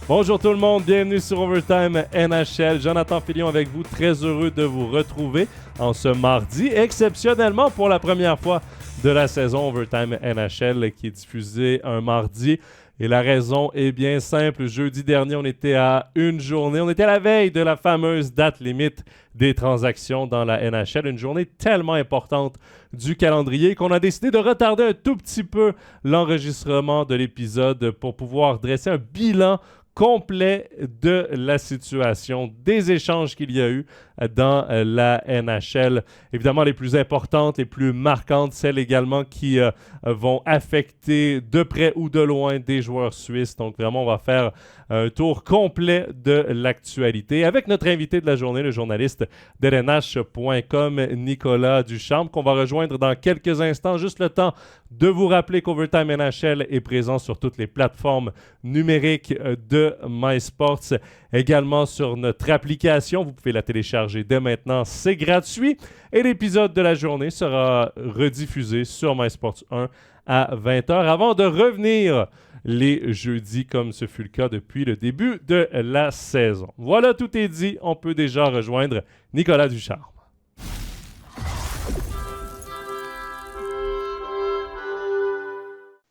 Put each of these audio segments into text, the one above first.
Bonjour tout le monde, bienvenue sur Overtime NHL. Jonathan Filion avec vous, très heureux de vous retrouver en ce mardi, exceptionnellement pour la première fois de la saison Overtime NHL qui est diffusée un mardi. Et la raison est bien simple. Jeudi dernier, on était à une journée. On était à la veille de la fameuse date limite des transactions dans la NHL. Une journée tellement importante du calendrier qu'on a décidé de retarder un tout petit peu l'enregistrement de l'épisode pour pouvoir dresser un bilan complet de la situation, des échanges qu'il y a eu dans la NHL. Évidemment, les plus importantes, les plus marquantes, celles également qui vont affecter de près ou de loin des joueurs suisses. Donc vraiment, on va faire un tour complet de l'actualité avec notre invité de la journée, le journaliste d'LNH.com, Nicolas Ducharme, qu'on va rejoindre dans quelques instants. Juste le temps de vous rappeler qu'Overtime NHL est présent sur toutes les plateformes numériques de MySports, également sur notre application. Vous pouvez la télécharger dès maintenant, c'est gratuit. Et l'épisode de la journée sera rediffusé sur MySports 1 à 20h avant de revenir les jeudis comme ce fut le cas depuis le début de la saison. Voilà, tout est dit. On peut déjà rejoindre Nicolas Ducharme.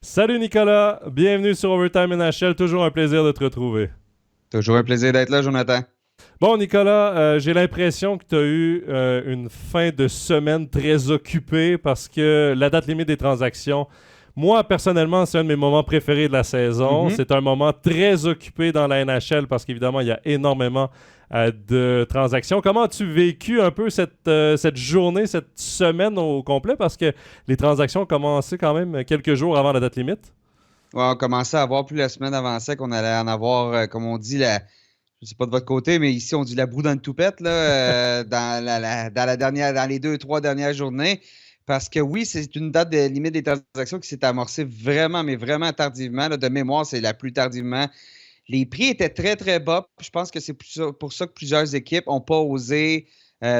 Salut Nicolas, bienvenue sur Overtime NHL. Toujours un plaisir de te retrouver. Toujours un plaisir d'être là, Jonathan. Bon, Nicolas, j'ai l'impression que tu as eu une fin de semaine très occupée parce que la date limite des transactions, moi, personnellement, c'est un de mes moments préférés de la saison. C'est un moment très occupé dans la NHL parce qu'évidemment, il y a énormément de transactions. Comment as-tu vécu un peu cette journée, cette semaine au complet? Parce que les transactions ont commencé quand même quelques jours avant la date limite. Ouais, on commençait à voir plus la semaine avançait qu'on allait en avoir, comme on dit, je sais pas de votre côté, mais ici, on dit la boue dans le toupette là, dans les 2-3 dernières journées. Parce que oui, c'est une date de limite des transactions qui s'est amorcée vraiment, mais vraiment tardivement. Là, de mémoire, c'est la plus tardivement. Les prix étaient très, très bas. Je pense que c'est pour ça que plusieurs équipes n'ont pas osé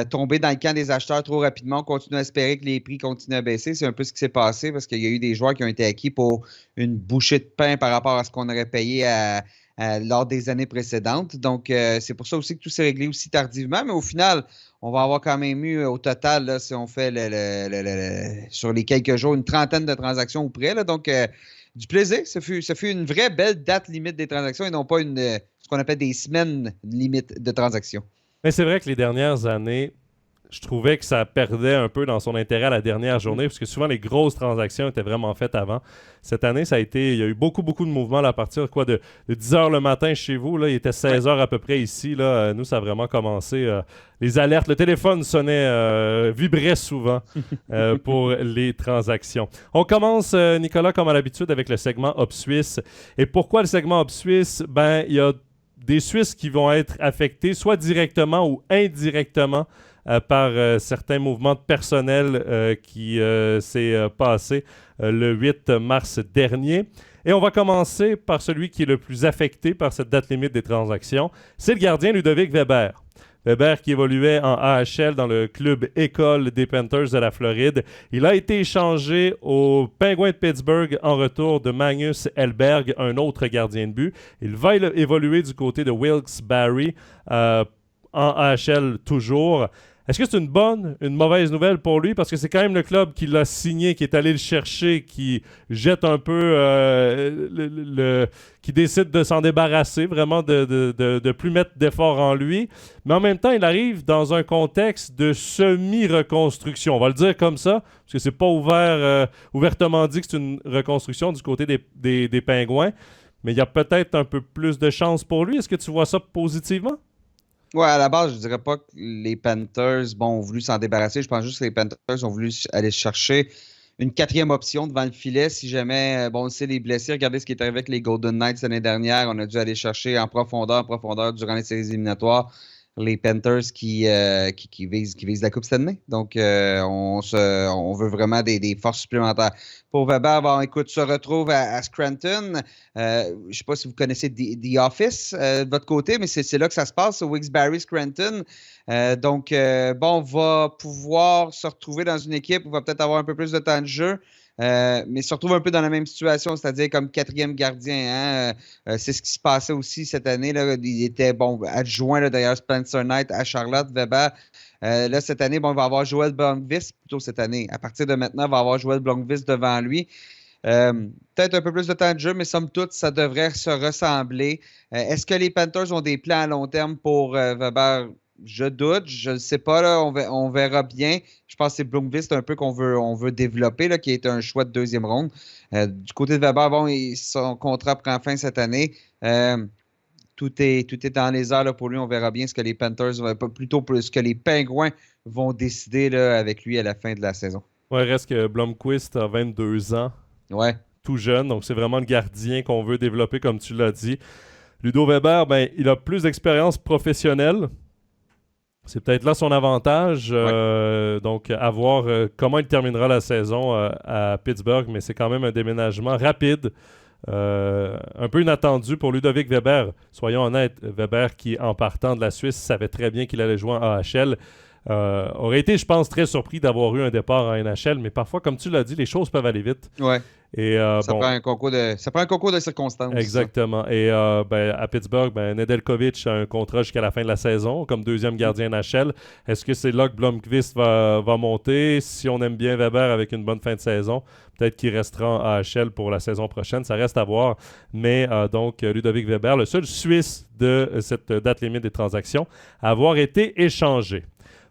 tomber dans le camp des acheteurs trop rapidement. On continue à espérer que les prix continuent à baisser. C'est un peu ce qui s'est passé parce qu'il y a eu des joueurs qui ont été acquis pour une bouchée de pain par rapport à ce qu'on aurait payé lors des années précédentes. Donc, c'est pour ça aussi que tout s'est réglé aussi tardivement. Mais au final, on va avoir quand même eu au total, là, si on fait sur les quelques jours, une trentaine de transactions ou près. Là, donc, du plaisir. Ça fut une vraie belle date limite des transactions et non pas ce qu'on appelle des semaines limite de transactions. Mais c'est vrai que les dernières années, je trouvais que ça perdait un peu dans son intérêt à la dernière journée, parce que souvent les grosses transactions étaient vraiment faites avant. Cette année, il y a eu beaucoup de mouvements là, à partir de 10h le matin chez vous. Là, il était 16h à peu près ici. Là, nous, ça a vraiment commencé. Les alertes, le téléphone sonnait, vibrait souvent pour les transactions. On commence, Nicolas, comme à l'habitude, avec le segment Hop Suisse. Et pourquoi le segment Hop Suisse? Ben, il y a des Suisses qui vont être affectés, soit directement ou indirectement, par certains mouvements de personnel qui s'est passé le 8 mars dernier. Et on va commencer par celui qui est le plus affecté par cette date limite des transactions. C'est le gardien Ludovic Weber. Weber qui évoluait en AHL dans le club école des Panthers de la Floride. Il a été échangé aux Penguins de Pittsburgh en retour de Magnus Hellberg, un autre gardien de but. Il va évoluer du côté de Wilkes-Barre en AHL toujours. Est-ce que c'est une mauvaise nouvelle pour lui? Parce que c'est quand même le club qui l'a signé, qui est allé le chercher, qui jette un peu, qui décide de s'en débarrasser, vraiment de plus mettre d'efforts en lui. Mais en même temps, il arrive dans un contexte de semi-reconstruction. On va le dire comme ça, parce que c'est pas ouvertement dit que c'est une reconstruction du côté des Pingouins. Mais il y a peut-être un peu plus de chance pour lui. Est-ce que tu vois ça positivement? Ouais, à la base, je dirais pas que les Panthers ont voulu s'en débarrasser. Je pense juste que les Panthers ont voulu aller chercher une quatrième option devant le filet. Si jamais, on sait, les blessés, regardez ce qui est arrivé avec les Golden Knights l'année dernière. On a dû aller chercher en profondeur durant les séries éliminatoires les Panthers qui visent la Coupe cette année. Donc, on veut vraiment des forces supplémentaires. Pour Weber, écoute, se retrouve à Scranton. Je ne sais pas si vous connaissez The Office de votre côté, mais c'est là que ça se passe, au Wilkes-Barre, Scranton. Donc, on va pouvoir se retrouver dans une équipe où on va peut-être avoir un peu plus de temps de jeu. mais se retrouve un peu dans la même situation, c'est-à-dire comme quatrième gardien. Hein? C'est ce qui se passait aussi cette année. Là. Il était adjoint là, derrière Spencer Knight à Charlotte Weber. Là, cette année, il va avoir Joel Blomqvist plutôt cette année. À partir de maintenant, il va avoir Joel Blomqvist devant lui. Peut-être un peu plus de temps de jeu, mais somme toute, ça devrait se ressembler. Est-ce que les Panthers ont des plans à long terme pour Weber? Je doute, je ne sais pas, là, on verra bien. Je pense que c'est Blomqvist un peu on veut développer, là, qui est un choix de deuxième ronde. Du côté de Weber, son contrat prend fin cette année. Tout est dans les airs là, pour lui. On verra bien ce que les Panthers, plutôt ce que les Pingouins vont décider là, avec lui à la fin de la saison. Ouais, reste que Blomqvist a 22 ans. Ouais. Tout jeune, donc c'est vraiment le gardien qu'on veut développer, comme tu l'as dit. Ludo Weber, il a plus d'expérience professionnelle. C'est peut-être là son avantage. Donc, à voir comment il terminera la saison à Pittsburgh, mais c'est quand même un déménagement rapide. Un peu inattendu pour Ludovic Weber. Soyons honnêtes, Weber qui, en partant de la Suisse, savait très bien qu'il allait jouer en AHL. Aurait été, je pense, très surpris d'avoir eu un départ en NHL, mais parfois, comme tu l'as dit, les choses peuvent aller vite. Ouais. Et, ça prend un concours de circonstances. Exactement. Ça. Et à Pittsburgh, Nedeljkovic a un contrat jusqu'à la fin de la saison comme deuxième gardien NHL. Est-ce que c'est là que Blomqvist va monter? Si on aime bien Weber avec une bonne fin de saison, peut-être qu'il restera en AHL pour la saison prochaine. Ça reste à voir. Mais donc, Ludovic Weber, le seul Suisse de cette date limite des transactions, à avoir été échangé.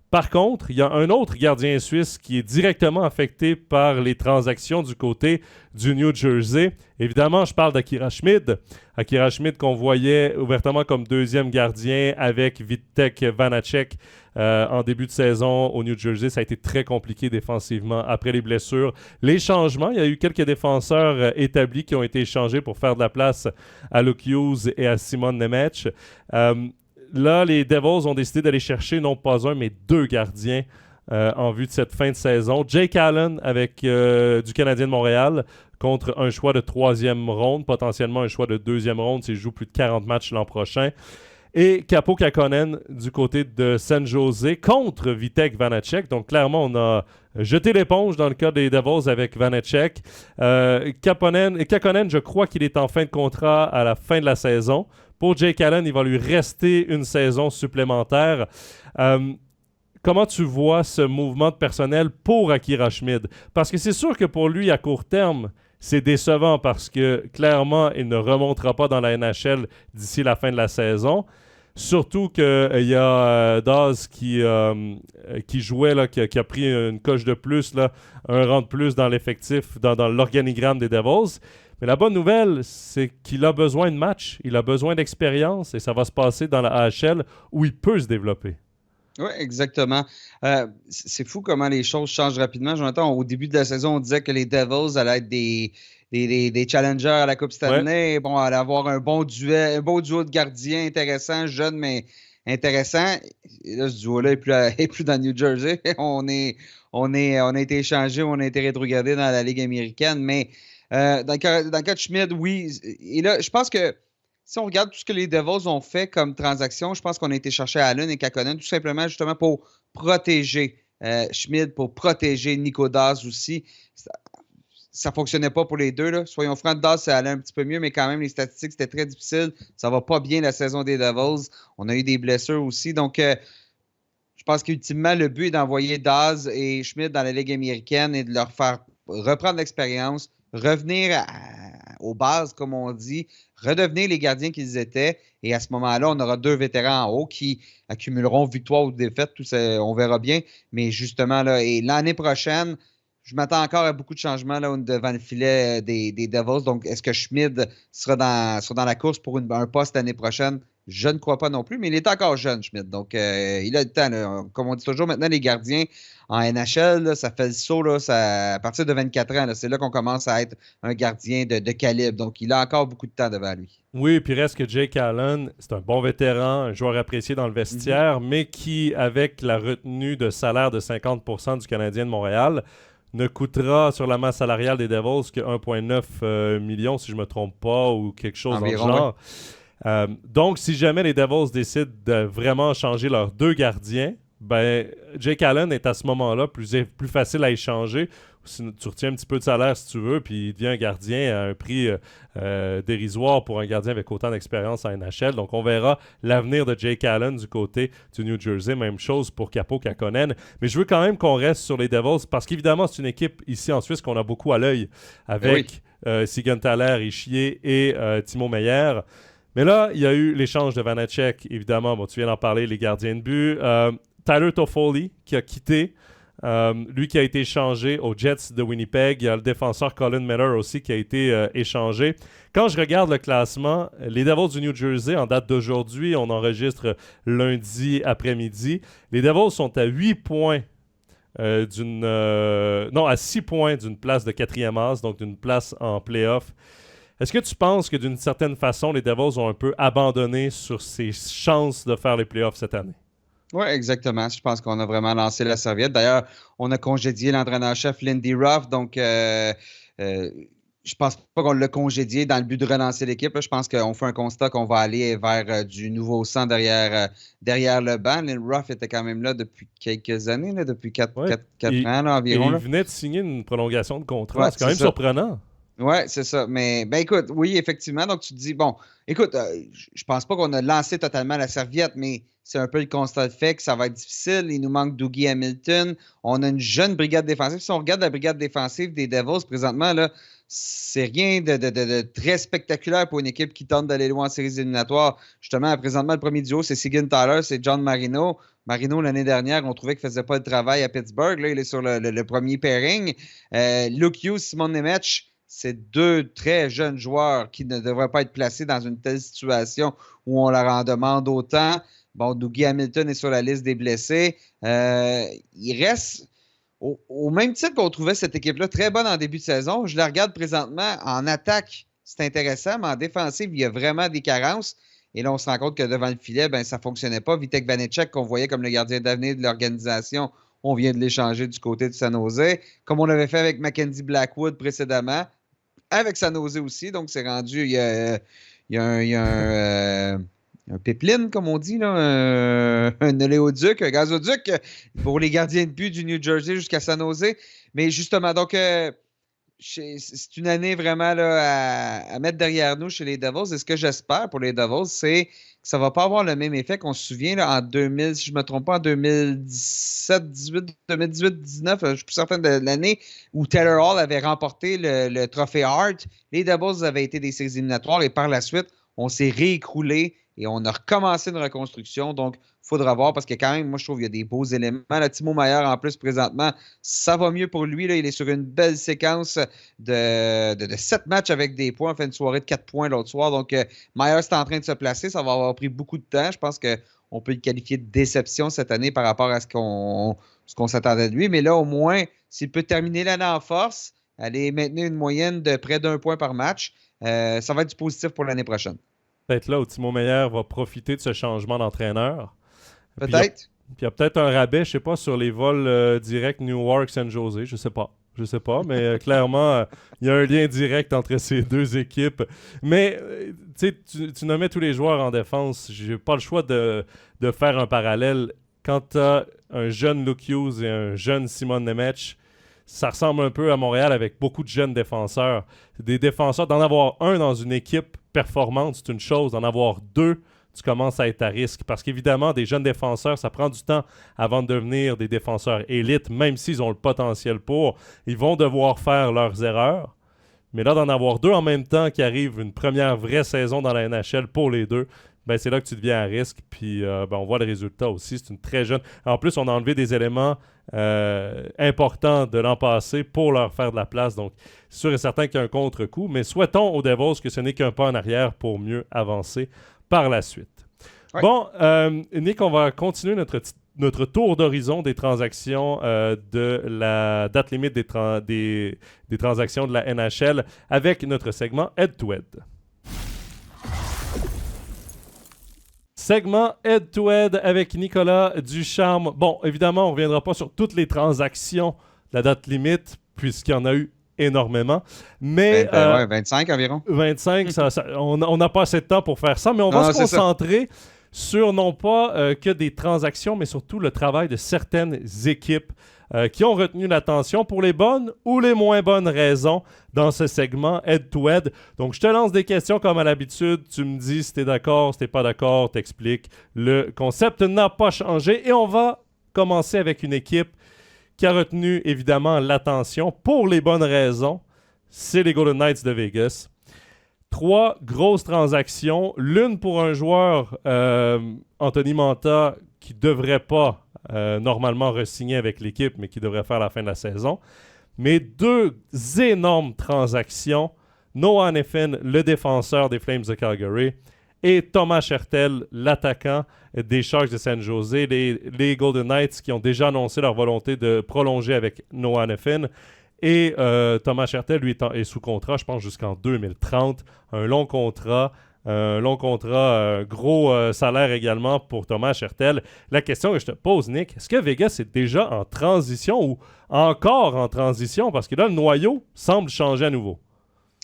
Par contre, il y a un autre gardien suisse qui est directement affecté par les transactions du côté du New Jersey. Évidemment, je parle d'Akira Schmid. Akira Schmid qu'on voyait ouvertement comme deuxième gardien avec Vitek Vanacek en début de saison au New Jersey. Ça a été très compliqué défensivement après les blessures. Les changements, il y a eu quelques défenseurs établis qui ont été échangés pour faire de la place à Luke Hughes et à Simon Nemec. Là, les Devils ont décidé d'aller chercher non pas un, mais deux gardiens en vue de cette fin de saison. Jake Allen avec du Canadien de Montréal contre un choix de troisième ronde, potentiellement un choix de deuxième ronde s'il joue plus de 40 matchs l'an prochain. Et Kaapo Kähkönen du côté de San Jose contre Vitek Vanacek. Donc clairement, on a jeté l'éponge dans le cas des Devils avec Vanacek. Kähkönen, je crois qu'il est en fin de contrat à la fin de la saison. Pour Jake Allen, il va lui rester une saison supplémentaire. Comment tu vois ce mouvement de personnel pour Akira Schmid? Parce que c'est sûr que pour lui, à court terme, c'est décevant parce que clairement, il ne remontera pas dans la NHL d'ici la fin de la saison. Surtout qu'il y a Daz qui jouait, là, qui a pris une coche de plus, là, un rang de plus dans l'effectif, dans l'organigramme des Devils. Mais la bonne nouvelle, c'est qu'il a besoin de matchs, il a besoin d'expérience et ça va se passer dans la AHL où il peut se développer. Oui, exactement. C'est fou comment les choses changent rapidement. Jonathan, au début de la saison, on disait que les Devils allaient être des challengers à la Coupe Stanley. Ouais. Bon, allaient avoir un bon duo de gardiens intéressant, jeune, mais intéressant. Et là, ce duo-là est plus dans New Jersey. On a été échangés, on a été rétrogradés dans la Ligue américaine, mais dans le cas de Schmid, oui. Et là, je pense que si on regarde tout ce que les Devils ont fait comme transaction, je pense qu'on a été chercher Allen et Kähkönen tout simplement justement pour protéger Schmid, pour protéger Nico Daws aussi. Ça ne fonctionnait pas pour les deux. Là. Soyons francs, Daws, ça allait un petit peu mieux, mais quand même, les statistiques, c'était très difficile. Ça va pas bien la saison des Devils. On a eu des blessures aussi. Donc, je pense qu'ultimement, le but est d'envoyer Daws et Schmid dans la Ligue américaine et de leur faire reprendre l'expérience, revenir aux bases, comme on dit, redevenir les gardiens qu'ils étaient. Et à ce moment-là, on aura deux vétérans en haut qui accumuleront victoire ou défaite. Tout ça, on verra bien. Mais justement, là, et l'année prochaine, je m'attends encore à beaucoup de changements là, devant le filet des Devils. Donc, est-ce que Schmid sera dans la course pour un poste l'année prochaine? Je ne crois pas non plus, mais il est encore jeune, Schmid. Donc, il a le temps. Là. Comme on dit toujours, maintenant, les gardiens en NHL, là, ça fait le saut là, à partir de 24 ans. Là, c'est là qu'on commence à être un gardien de calibre. Donc, il a encore beaucoup de temps devant lui. Oui, puis reste que Jake Allen, c'est un bon vétéran, un joueur apprécié dans le vestiaire, mais qui, avec la retenue de salaire de 50% du Canadien de Montréal, ne coûtera sur la masse salariale des Devils que 1,9 million, si je ne me trompe pas, ou quelque chose environ, dans le genre. Oui. Donc, si jamais les Devils décident de vraiment changer leurs deux gardiens ben, Jake Allen est à ce moment-là plus facile à échanger. Tu retiens un petit peu de salaire si tu veux, puis il devient un gardien à un prix dérisoire pour un gardien avec autant d'expérience en NHL. Donc, on verra l'avenir de Jake Allen du côté du New Jersey. Même chose pour Kaapo Kähkönen. Mais je veux quand même qu'on reste sur les Devils parce qu'évidemment, c'est une équipe ici en Suisse qu'on a beaucoup à l'œil avec Siegenthaler, Ischier et Timo Meier. Mais là, il y a eu l'échange de Vanecek, évidemment. Bon, tu viens d'en parler, les gardiens de but. Tyler Toffoli qui a quitté. Lui qui a été échangé aux Jets de Winnipeg. Il y a le défenseur Colin Miller aussi qui a été échangé. Quand je regarde le classement, les Devils du New Jersey, en date d'aujourd'hui, on enregistre lundi après-midi. Les Devils sont à 8 points à 6 points d'une place de 4e as, donc d'une place en play-off. Est-ce que tu penses que d'une certaine façon, les Devils ont un peu abandonné sur ses chances de faire les play-offs cette année? Oui, exactement. Je pense qu'on a vraiment lancé la serviette. D'ailleurs, on a congédié l'entraîneur-chef Lindy Ruff, donc je pense pas qu'on l'a congédié dans le but de relancer l'équipe. Là. Je pense qu'on fait un constat qu'on va aller vers du nouveau sang derrière le banc. Lindy Ruff était quand même là depuis quelques années, là, depuis 4 ans là, environ. Il venait de signer une prolongation de contrat. C'est quand même surprenant. Oui, c'est ça. Mais, écoute, oui, effectivement. Donc, tu te dis, bon, écoute, je pense pas qu'on a lancé totalement la serviette, mais c'est un peu le constat de fait que ça va être difficile. Il nous manque Dougie Hamilton. On a une jeune brigade défensive. Si on regarde la brigade défensive des Devils présentement, là, c'est rien de très spectaculaire pour une équipe qui tente d'aller loin en séries éliminatoires. Justement, présentement, le premier duo, c'est Siegenthaler, c'est John Marino. Marino, l'année dernière, on trouvait qu'il ne faisait pas le travail à Pittsburgh. Là, il est sur le premier pairing. Luke Hughes, Simon Nemec, c'est 2 très jeunes joueurs qui ne devraient pas être placés dans une telle situation où on leur en demande autant. Bon, Dougie Hamilton est sur la liste des blessés. Il reste, au même titre qu'on trouvait cette équipe-là très bonne en début de saison, je la regarde présentement en attaque. C'est intéressant, mais en défensive, il y a vraiment des carences. Et là, on se rend compte que devant le filet, ça ne fonctionnait pas. Vitek Vanecek, qu'on voyait comme le gardien d'avenir de l'organisation, on vient de l'échanger du côté de San Jose. Comme on l'avait fait avec Mackenzie Blackwood précédemment, avec San Jose aussi. Donc, c'est rendu, il y a un pipeline, comme on dit, là, un oléoduc, un gazoduc pour les gardiens de but du New Jersey jusqu'à San Jose. Mais justement, donc, c'est une année vraiment là, à mettre derrière nous chez les Devils. Et ce que j'espère pour les Devils, c'est que ça ne va pas avoir le même effet qu'on se souvient là, en 2000, si je ne me trompe pas, en 2017, 2018, 19, je suis plus certain de l'année où Taylor Hall avait remporté le trophée Hart. Les Devils avaient été des séries éliminatoires et par la suite, on s'est réécroulé et on a recommencé une reconstruction. Donc, il faudra voir parce que quand même, moi, je trouve qu'il y a des beaux éléments. Là, Timo Meier, en plus, présentement, ça va mieux pour lui. Là, il est sur une belle séquence de 7 matchs avec des points. On fait une soirée de 4 points l'autre soir. Donc, Meier, c'est en train de se placer. Ça va avoir pris beaucoup de temps. Je pense qu'on peut le qualifier de déception cette année par rapport à ce qu'on s'attendait de lui. Mais là, au moins, s'il peut terminer l'année en force, aller maintenir une moyenne de près d'1 point par match, ça va être du positif pour l'année prochaine. Peut-être là où Timo Meier va profiter de ce changement d'entraîneur. Peut-être. Puis il y a peut-être un rabais, je sais pas, sur les vols directs Newark-San Jose. Je sais pas, mais clairement, il y a un lien direct entre ces deux équipes. Mais tu nommais tous les joueurs en défense. J'ai pas le choix de faire un parallèle. Quand tu as un jeune Luke Hughes et un jeune Simon Nemec, ça ressemble un peu à Montréal avec beaucoup de jeunes défenseurs. Des défenseurs, d'en avoir un dans une équipe performante, c'est une chose. D'en avoir 2, tu commences à être à risque. Parce qu'évidemment, des jeunes défenseurs, ça prend du temps avant de devenir des défenseurs élites, même s'ils ont le potentiel pour. Ils vont devoir faire leurs erreurs. Mais là, d'en avoir 2 en même temps qui arrivent une première vraie saison dans la NHL pour les 2, c'est là que tu deviens à risque. Puis on voit le résultat aussi. C'est une très jeune. En plus, on a enlevé des éléments importants de l'an passé pour leur faire de la place. Donc, c'est sûr et certain qu'il y a un contre-coup. Mais souhaitons aux Devils que ce n'est qu'un pas en arrière pour mieux avancer par la suite. Ouais. Bon, Nick, on va continuer notre tour d'horizon des transactions de la date limite des transactions de la NHL avec notre segment Head-to-Head. Segment Head-to-Head avec Nicolas Ducharme. Bon, évidemment, on ne reviendra pas sur toutes les transactions de la date limite, puisqu'il y en a eu énormément. Mais, 25 environ. 25, on n'a pas assez de temps pour faire ça, mais on va se concentrer sur non pas que des transactions, mais surtout le travail de certaines équipes qui ont retenu l'attention pour les bonnes ou les moins bonnes raisons dans ce segment Head-to-Head. Donc, je te lance des questions comme à l'habitude. Tu me dis si tu es d'accord, si tu n'es pas d'accord, t'expliques. Le concept n'a pas changé et on va commencer avec une équipe qui a retenu évidemment l'attention pour les bonnes raisons. C'est les Golden Knights de Vegas. 3 grosses transactions. L'une pour un joueur, Anthony Mantha, qui ne devrait pas normalement re-signer avec l'équipe, mais qui devrait faire la fin de la saison. Mais 2 énormes transactions. Noah Hanifin, le défenseur des Flames de Calgary, et Thomas Hertel, l'attaquant des Sharks de San Jose. Les Golden Knights qui ont déjà annoncé leur volonté de prolonger avec Noah Hanifin. Et Thomas Hertel, lui, est sous contrat, je pense, jusqu'en 2030. Un long contrat, gros salaire également pour Thomas Hertel. La question que je te pose, Nick, est-ce que Vegas est déjà en transition ou encore en transition? Parce que là, le noyau semble changer à nouveau.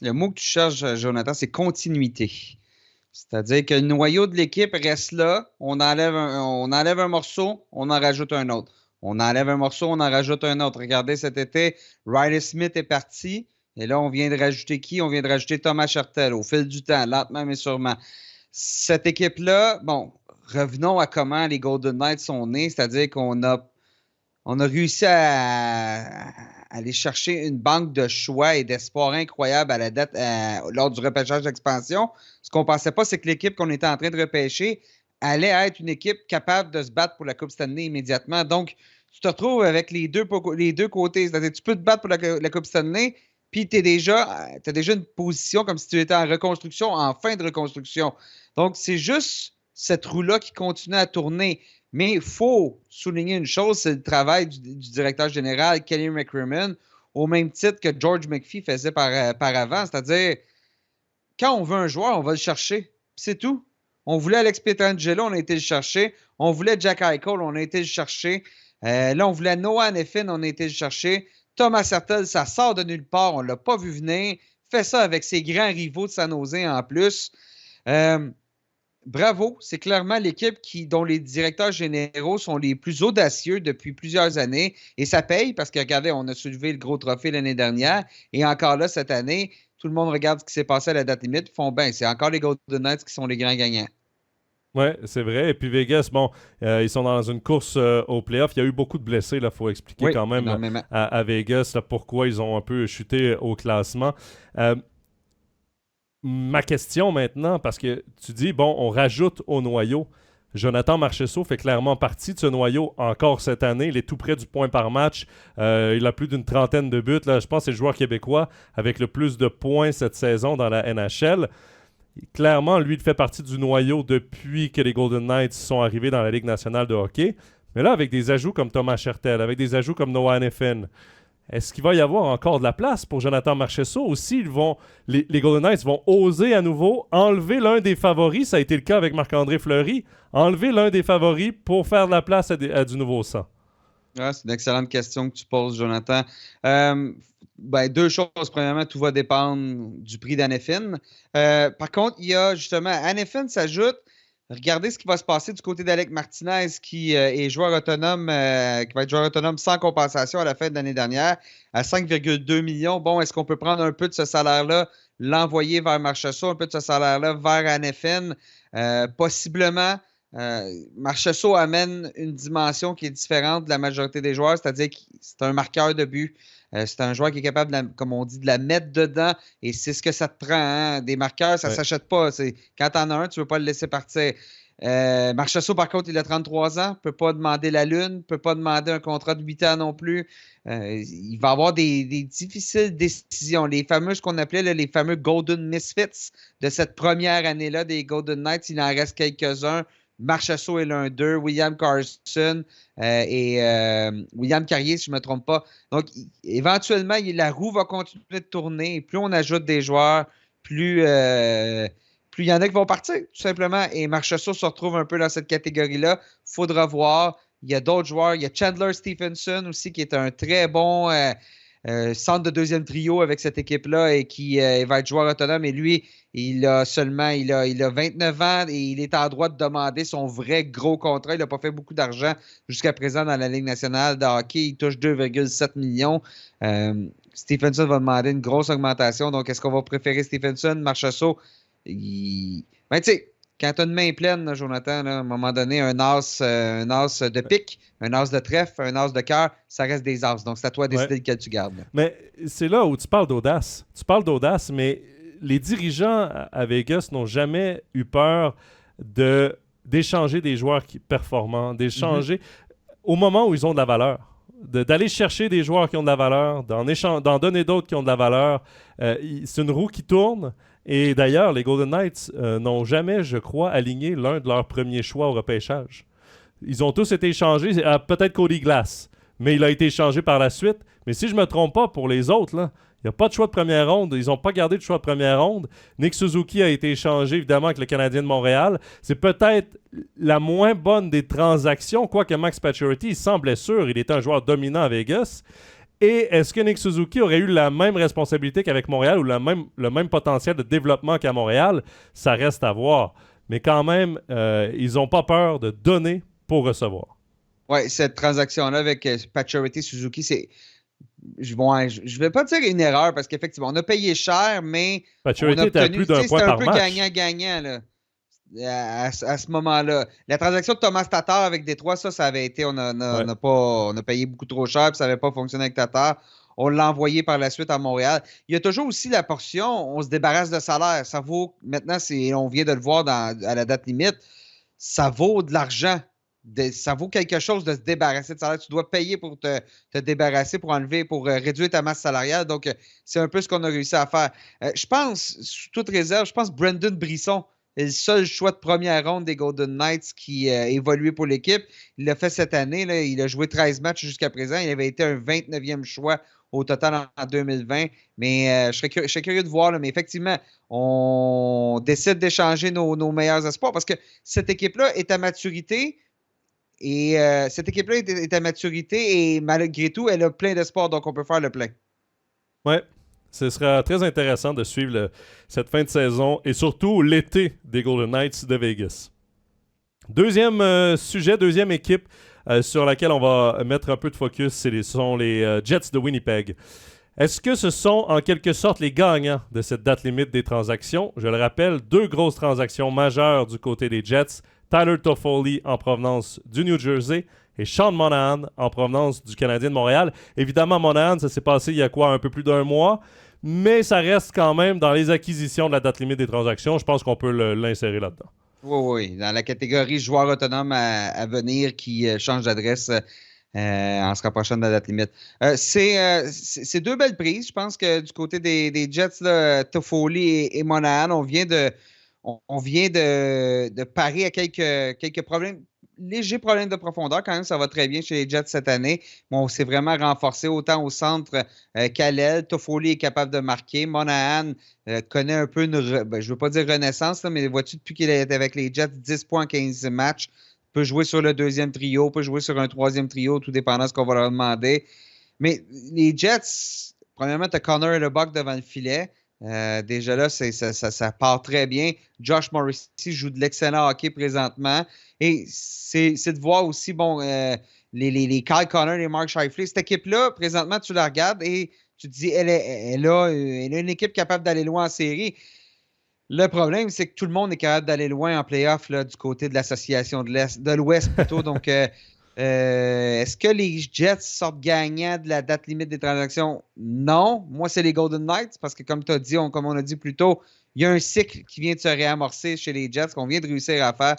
Le mot que tu cherches, Jonathan, c'est continuité. C'est-à-dire que le noyau de l'équipe reste là, on enlève un morceau, on en rajoute un autre. On enlève un morceau, on en rajoute un autre. Regardez, cet été, Riley Smith est parti. Et là, on vient de rajouter qui? On vient de rajouter Thomas Hertel au fil du temps, lentement mais sûrement. Cette équipe-là, bon, revenons à comment les Golden Knights sont nés. C'est-à-dire qu'on a réussi à aller chercher une banque de choix et d'espoir incroyable à la date lors du repêchage d'expansion. Ce qu'on ne pensait pas, c'est que l'équipe qu'on était en train de repêcher allait être une équipe capable de se battre pour la Coupe Stanley immédiatement. Donc, tu te retrouves avec les deux côtés. C'est-à-dire, tu peux te battre pour la Coupe Stanley, puis tu as déjà une position comme si tu étais en reconstruction, en fin de reconstruction. Donc, c'est juste cette roue-là qui continue à tourner. Mais il faut souligner une chose, c'est le travail du directeur général, Kelly McCrimmon, au même titre que George McPhee faisait par avant. C'est-à-dire, quand on veut un joueur, on va le chercher. C'est tout. On voulait Alex Pietrangelo, on a été le chercher. On voulait Jack Eichel, on a été le chercher. Là, on voulait Noah Hanifin, on a été le chercher. Thomas Hertel, ça sort de nulle part, on ne l'a pas vu venir. Fait ça avec ses grands rivaux de San Jose en plus. Bravo, c'est clairement l'équipe dont les directeurs généraux sont les plus audacieux depuis plusieurs années. Et ça paye parce que, regardez, on a soulevé le gros trophée l'année dernière. Et encore là, cette année, tout le monde regarde ce qui s'est passé à la date limite. Ils font bien, c'est encore les Golden Knights qui sont les grands gagnants. Oui, c'est vrai. Et puis Vegas, bon, ils sont dans une course au playoff. Il y a eu beaucoup de blessés. Il faut expliquer quand même à Vegas pourquoi ils ont un peu chuté au classement. Ma question maintenant, parce que tu dis, bon, on rajoute au noyau. Jonathan Marchessault fait clairement partie de ce noyau encore cette année. Il est tout près du point par match. Il a plus d'une trentaine de buts. Là, je pense que c'est le joueur québécois avec le plus de points cette saison dans la NHL. Clairement, lui, il fait partie du noyau depuis que les Golden Knights sont arrivés dans la Ligue nationale de hockey. Mais là, avec des ajouts comme Thomas Hertel, avec des ajouts comme Noah Hanifin, est-ce qu'il va y avoir encore de la place pour Jonathan Marchessault ou si les Golden Knights vont oser à nouveau enlever l'un des favoris, ça a été le cas avec Marc-André Fleury, enlever l'un des favoris pour faire de la place à du nouveau sang? Ah, c'est une excellente question que tu poses, Jonathan. Deux choses. Premièrement, tout va dépendre du prix d'Hanifin. Par contre, il y a justement, Hanifin s'ajoute. Regardez ce qui va se passer du côté d'Alec Martinez, qui est joueur autonome, qui va être joueur autonome sans compensation à la fin de l'année dernière, à 5,2 millions. Bon, est-ce qu'on peut prendre un peu de ce salaire-là, l'envoyer vers Marchessault, un peu de ce salaire-là vers Hanifin? Possiblement. Marchessault amène une dimension qui est différente de la majorité des joueurs, c'est-à-dire que c'est un marqueur de but. C'est un joueur qui est capable, comme on dit, de la mettre dedans. Et c'est ce que ça te prend. Hein? Des marqueurs, ça ne s'achète pas. Quand tu en as un, tu ne veux pas le laisser partir. Marchessault, par contre, il a 33 ans. Ne peut pas demander la lune. Ne peut pas demander un contrat de 8 ans non plus. Il va avoir des difficiles décisions. Les fameux, ce qu'on appelait les fameux Golden Misfits de cette première année-là des Golden Knights. Il en reste quelques-uns. Marchessault est l'un d'eux, William Karlsson et William Carrier, si je ne me trompe pas. Donc, éventuellement, la roue va continuer de tourner. Plus on ajoute des joueurs, plus il y en a qui vont partir, tout simplement. Et Marchessault se retrouve un peu dans cette catégorie-là. Il faudra voir. Il y a d'autres joueurs. Il y a Chandler Stephenson aussi, qui est un très bon centre de deuxième trio avec cette équipe-là et qui va être joueur autonome. Et lui, il a 29 ans et il est en droit de demander son vrai gros contrat. Il n'a pas fait beaucoup d'argent jusqu'à présent dans la Ligue nationale de hockey. Il touche 2,7 millions. Stephenson va demander une grosse augmentation. Donc, est-ce qu'on va préférer Stephenson? Marchessault, ben, tu sais, quand tu as une main pleine, là, Jonathan, là, à un moment donné, un as de pique, un as de trèfle, un as de cœur, ça reste des as. Donc, c'est à toi de décider lequel tu gardes. Là. Mais c'est là où tu parles d'audace. Tu parles d'audace, mais les dirigeants à Vegas n'ont jamais eu peur d'échanger des joueurs performants, d'échanger au moment où ils ont de la valeur. D'aller chercher des joueurs qui ont de la valeur, d'en donner d'autres qui ont de la valeur. C'est une roue qui tourne. Et d'ailleurs, les Golden Knights n'ont jamais, je crois, aligné l'un de leurs premiers choix au repêchage. Ils ont tous été échangés, peut-être Cody Glass, mais il a été échangé par la suite. Mais si je ne me trompe pas, pour les autres, là, il n'y a pas de choix de première ronde. Ils n'ont pas gardé de choix de première ronde. Nick Suzuki a été échangé, évidemment, avec le Canadien de Montréal. C'est peut-être la moins bonne des transactions, quoique Max Pacioretty, il semblait sûr. Il était un joueur dominant à Vegas. Et est-ce que Nick Suzuki aurait eu la même responsabilité qu'avec Montréal ou le même potentiel de développement qu'à Montréal? Ça reste à voir. Mais quand même, ils n'ont pas peur de donner pour recevoir. Oui, cette transaction-là avec Pacioretty Suzuki, c'est... Je ne vais pas dire une erreur parce qu'effectivement, on a payé cher, mais Pacioretty était à plus d'un point par match. C'était un peu gagnant-gagnant là, à ce moment-là. La transaction de Thomas Tatar avec Détroit, ça avait été, on a payé beaucoup trop cher, puis ça n'avait pas fonctionné avec Tatar. On l'a envoyé par la suite à Montréal. Il y a toujours aussi la portion, on se débarrasse de salaire. Ça vaut, maintenant, on vient de le voir à la date limite, ça vaut de l'argent. Ça vaut quelque chose de se débarrasser de salaire. Tu dois payer pour te débarrasser, pour enlever, pour réduire ta masse salariale. Donc, c'est un peu ce qu'on a réussi à faire. Je pense, sous toute réserve, Brendan Brisson est le seul choix de première ronde des Golden Knights qui a évolué pour l'équipe. Il l'a fait cette année. Là, il a joué 13 matchs jusqu'à présent. Il avait été un 29e choix au total en 2020. Mais je serais curieux de voir. Là, mais effectivement, on décide d'échanger nos meilleurs espoirs parce que cette équipe-là est à maturité. Et cette équipe-là est à maturité et malgré tout, elle a plein d'espoir, donc on peut faire le plein. Oui, ce sera très intéressant de suivre cette fin de saison et surtout l'été des Golden Knights de Vegas. Deuxième sujet, deuxième équipe sur laquelle on va mettre un peu de focus, ce sont les Jets de Winnipeg. Est-ce que ce sont en quelque sorte les gagnants de cette date limite des transactions? Je le rappelle, 2 grosses transactions majeures du côté des Jets. Tyler Toffoli en provenance du New Jersey et Sean Monahan en provenance du Canadien de Montréal. Évidemment, Monahan, ça s'est passé il y a un peu plus d'un mois, mais ça reste quand même dans les acquisitions de la date limite des transactions. Je pense qu'on peut l'insérer là-dedans. Oui, dans la catégorie joueur autonome à venir qui change d'adresse en se rapprochant de la date limite. C'est 2 belles prises. Je pense que du côté des Jets, là, Toffoli et Monahan, on vient de parer à quelques problèmes, légers problèmes de profondeur. Quand même, ça va très bien chez les Jets cette année. Bon, on s'est vraiment renforcé autant au centre qu'à l'aile. Toffoli est capable de marquer. Monahan connaît un peu je ne veux pas dire renaissance, là, mais vois-tu, depuis qu'il est avec les Jets, 10 points en 15 matchs, peut jouer sur le deuxième trio, peut jouer sur un troisième trio, tout dépendant de ce qu'on va leur demander. Mais les Jets, premièrement, tu as Connor Hellebuyck devant le filet. Déjà là, ça part très bien. Josh Morrissey joue de l'excellent hockey présentement. Et c'est de voir aussi les Kyle Connor et Mark Scheifele. Cette équipe-là, présentement, tu la regardes et tu te dis elle a une équipe capable d'aller loin en série. Le problème, c'est que tout le monde est capable d'aller loin en play-off là, du côté de l'association de l'Ouest plutôt. Donc, est-ce que les Jets sortent gagnants de la date limite des transactions? Non. Moi, c'est les Golden Knights parce que, comme tu as dit, comme on a dit plus tôt, il y a un cycle qui vient de se réamorcer chez les Jets qu'on vient de réussir à faire.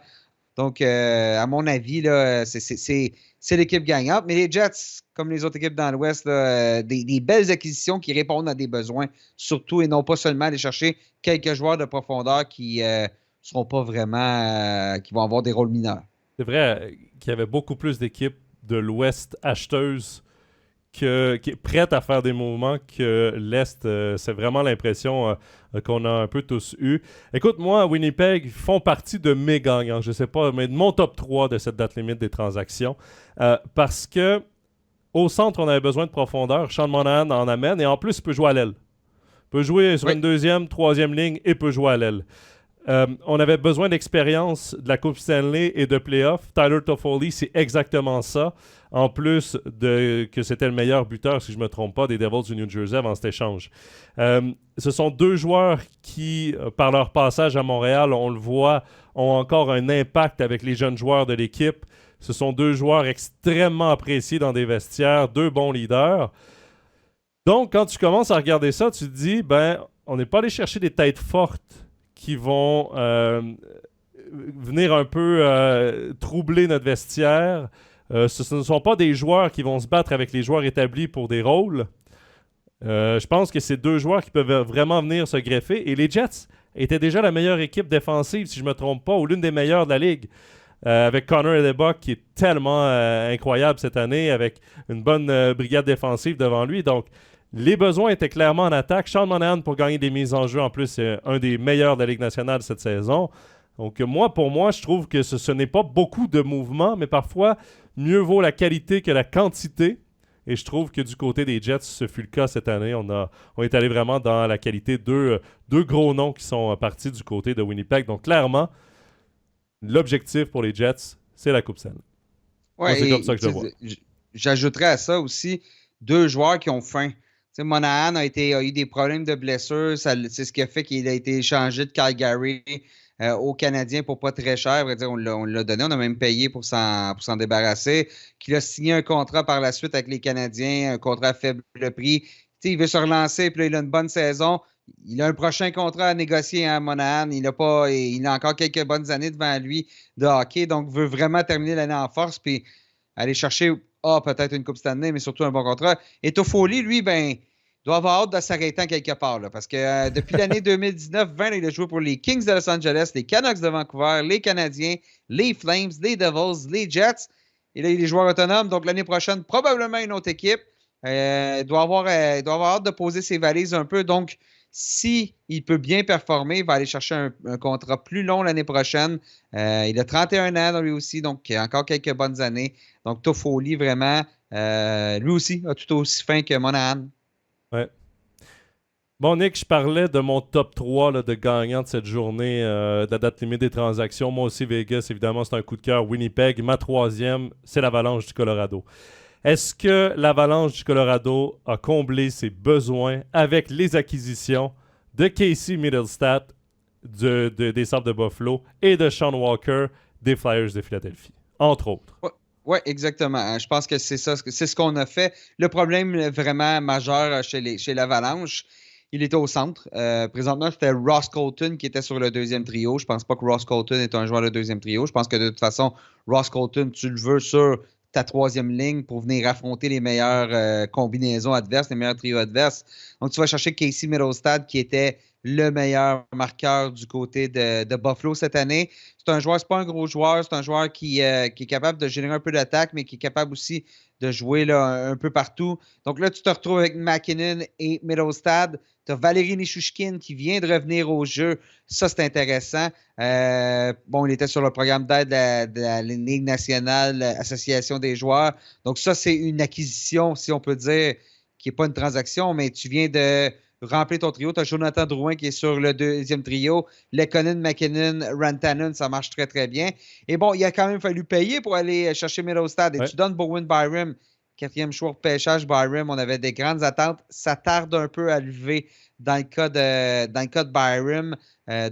Donc, à mon avis, là, c'est l'équipe gagnante. Mais les Jets, comme les autres équipes dans l'Ouest, des belles acquisitions qui répondent à des besoins, surtout, et non pas seulement aller chercher quelques joueurs de profondeur qui ne seront pas vraiment, qui vont avoir des rôles mineurs. C'est vrai qu'il y avait beaucoup plus d'équipes de l'Ouest acheteuses qui est prête à faire des mouvements que l'Est. C'est vraiment l'impression qu'on a un peu tous eu. Écoute, moi, Winnipeg font partie de mes gagnants, je sais pas, mais de mon top 3 de cette date limite des transactions. Parce que Au centre, on avait besoin de profondeur. Sean Monahan en amène. Et en plus, il peut jouer à l'aile. Il peut jouer sur une deuxième, troisième ligne et peut jouer à l'aile. On avait besoin d'expérience de la Coupe Stanley et de playoffs. Tyler Toffoli, c'est exactement ça. En plus que c'était le meilleur buteur, si je ne me trompe pas, des Devils du New Jersey avant cet échange. Ce sont deux joueurs qui, par leur passage à Montréal, on le voit, ont encore un impact avec les jeunes joueurs de l'équipe. Ce sont deux joueurs extrêmement appréciés dans des vestiaires, deux bons leaders. Donc, quand tu commences à regarder ça, tu te dis, on n'est pas allé chercher des têtes fortes qui vont venir un peu troubler notre vestiaire. Ce ne sont pas des joueurs qui vont se battre avec les joueurs établis pour des rôles. Je pense que c'est deux joueurs qui peuvent vraiment venir se greffer. Et les Jets étaient déjà la meilleure équipe défensive, si je ne me trompe pas, ou l'une des meilleures de la Ligue. Avec Connor Hellebuyck qui est tellement incroyable cette année, avec une bonne brigade défensive devant lui. Donc, les besoins étaient clairement en attaque. Sean Monahan, pour gagner des mises en jeu, en plus, c'est un des meilleurs de la Ligue nationale cette saison. Donc, pour moi, je trouve que ce n'est pas beaucoup de mouvements, mais parfois, mieux vaut la qualité que la quantité. Et je trouve que du côté des Jets, ce fut le cas cette année. On est allé vraiment dans la qualité. Deux gros noms qui sont partis du côté de Winnipeg. Donc, clairement, l'objectif pour les Jets, c'est la Coupe Stanley. Ouais, c'est comme ça que je le vois. J'ajouterais à ça aussi deux joueurs qui ont faim. Monahan a eu des problèmes de blessure. C'est ce qui a fait qu'il a été échangé de Calgary aux Canadiens pour pas très cher. On l'a donné. On a même payé pour s'en débarrasser. Qu'il a signé un contrat par la suite avec les Canadiens, un contrat à faible prix. Il veut se relancer, puis là, il a une bonne saison. Il a un prochain contrat à négocier à Monahan. Il a encore quelques bonnes années devant lui de hockey. Donc, il veut vraiment terminer l'année en force puis aller chercher peut-être une Coupe Stanley, mais surtout un bon contrat. Et Toffoli, lui, doit avoir hâte de s'arrêter en quelque part. Là, parce que depuis l'année 2019-20, il a joué pour les Kings de Los Angeles, les Canucks de Vancouver, les Canadiens, les Flames, les Devils, les Jets. Et là, il est joueur autonome. Donc, l'année prochaine, probablement une autre équipe. Il doit avoir hâte de poser ses valises un peu. Donc, s'il peut bien performer, il va aller chercher un contrat plus long l'année prochaine. Il a 31 ans, lui aussi, donc il a encore quelques bonnes années. Donc, Toffoli, vraiment, lui aussi, a tout aussi fin que Monahan. Ouais. Bon, Nick, je parlais de mon top 3 là, de gagnants de cette journée de la date limite des transactions. Moi aussi, Vegas, évidemment, c'est un coup de cœur. Winnipeg, ma troisième, c'est l'Avalanche du Colorado. Est-ce que l'Avalanche du Colorado a comblé ses besoins avec les acquisitions de Casey Mittelstadt des Sabres de Buffalo et de Sean Walker des Flyers de Philadelphie, entre autres? Oui, exactement. Je pense que c'est ça, c'est ce qu'on a fait. Le problème vraiment majeur chez l'Avalanche, il était au centre. Présentement, c'était Ross Colton qui était sur le deuxième trio. Je pense pas que Ross Colton est un joueur de deuxième trio. Je pense que de toute façon, Ross Colton, tu le veux sur ta troisième ligne pour venir affronter les meilleures combinaisons adverses, les meilleurs trios adverses. Donc, tu vas chercher Casey Mittelstadt qui était le meilleur marqueur du côté de Buffalo cette année. C'est pas un gros joueur, c'est un joueur qui est capable de générer un peu d'attaque, mais qui est capable aussi de jouer là, un peu partout. Donc là, tu te retrouves avec McKinnon et Mittelstadt. Tu as Valérie Nichushkin qui vient de revenir au jeu. Ça, c'est intéressant. Il était sur le programme d'aide de la Ligue nationale, Association des joueurs. Donc ça, c'est une acquisition, si on peut dire, qui n'est pas une transaction, mais tu viens de remplir ton trio. Tu as Jonathan Drouin qui est sur le deuxième trio. Lekonen, McKinnon, Rantanen, ça marche très, très bien. Et bon, il a quand même fallu payer pour aller chercher Mittelstadt. Et tu donnes Bowen Byram, quatrième choix de pêchage Byram. On avait des grandes attentes. Ça tarde un peu à lever dans le cas de Byram.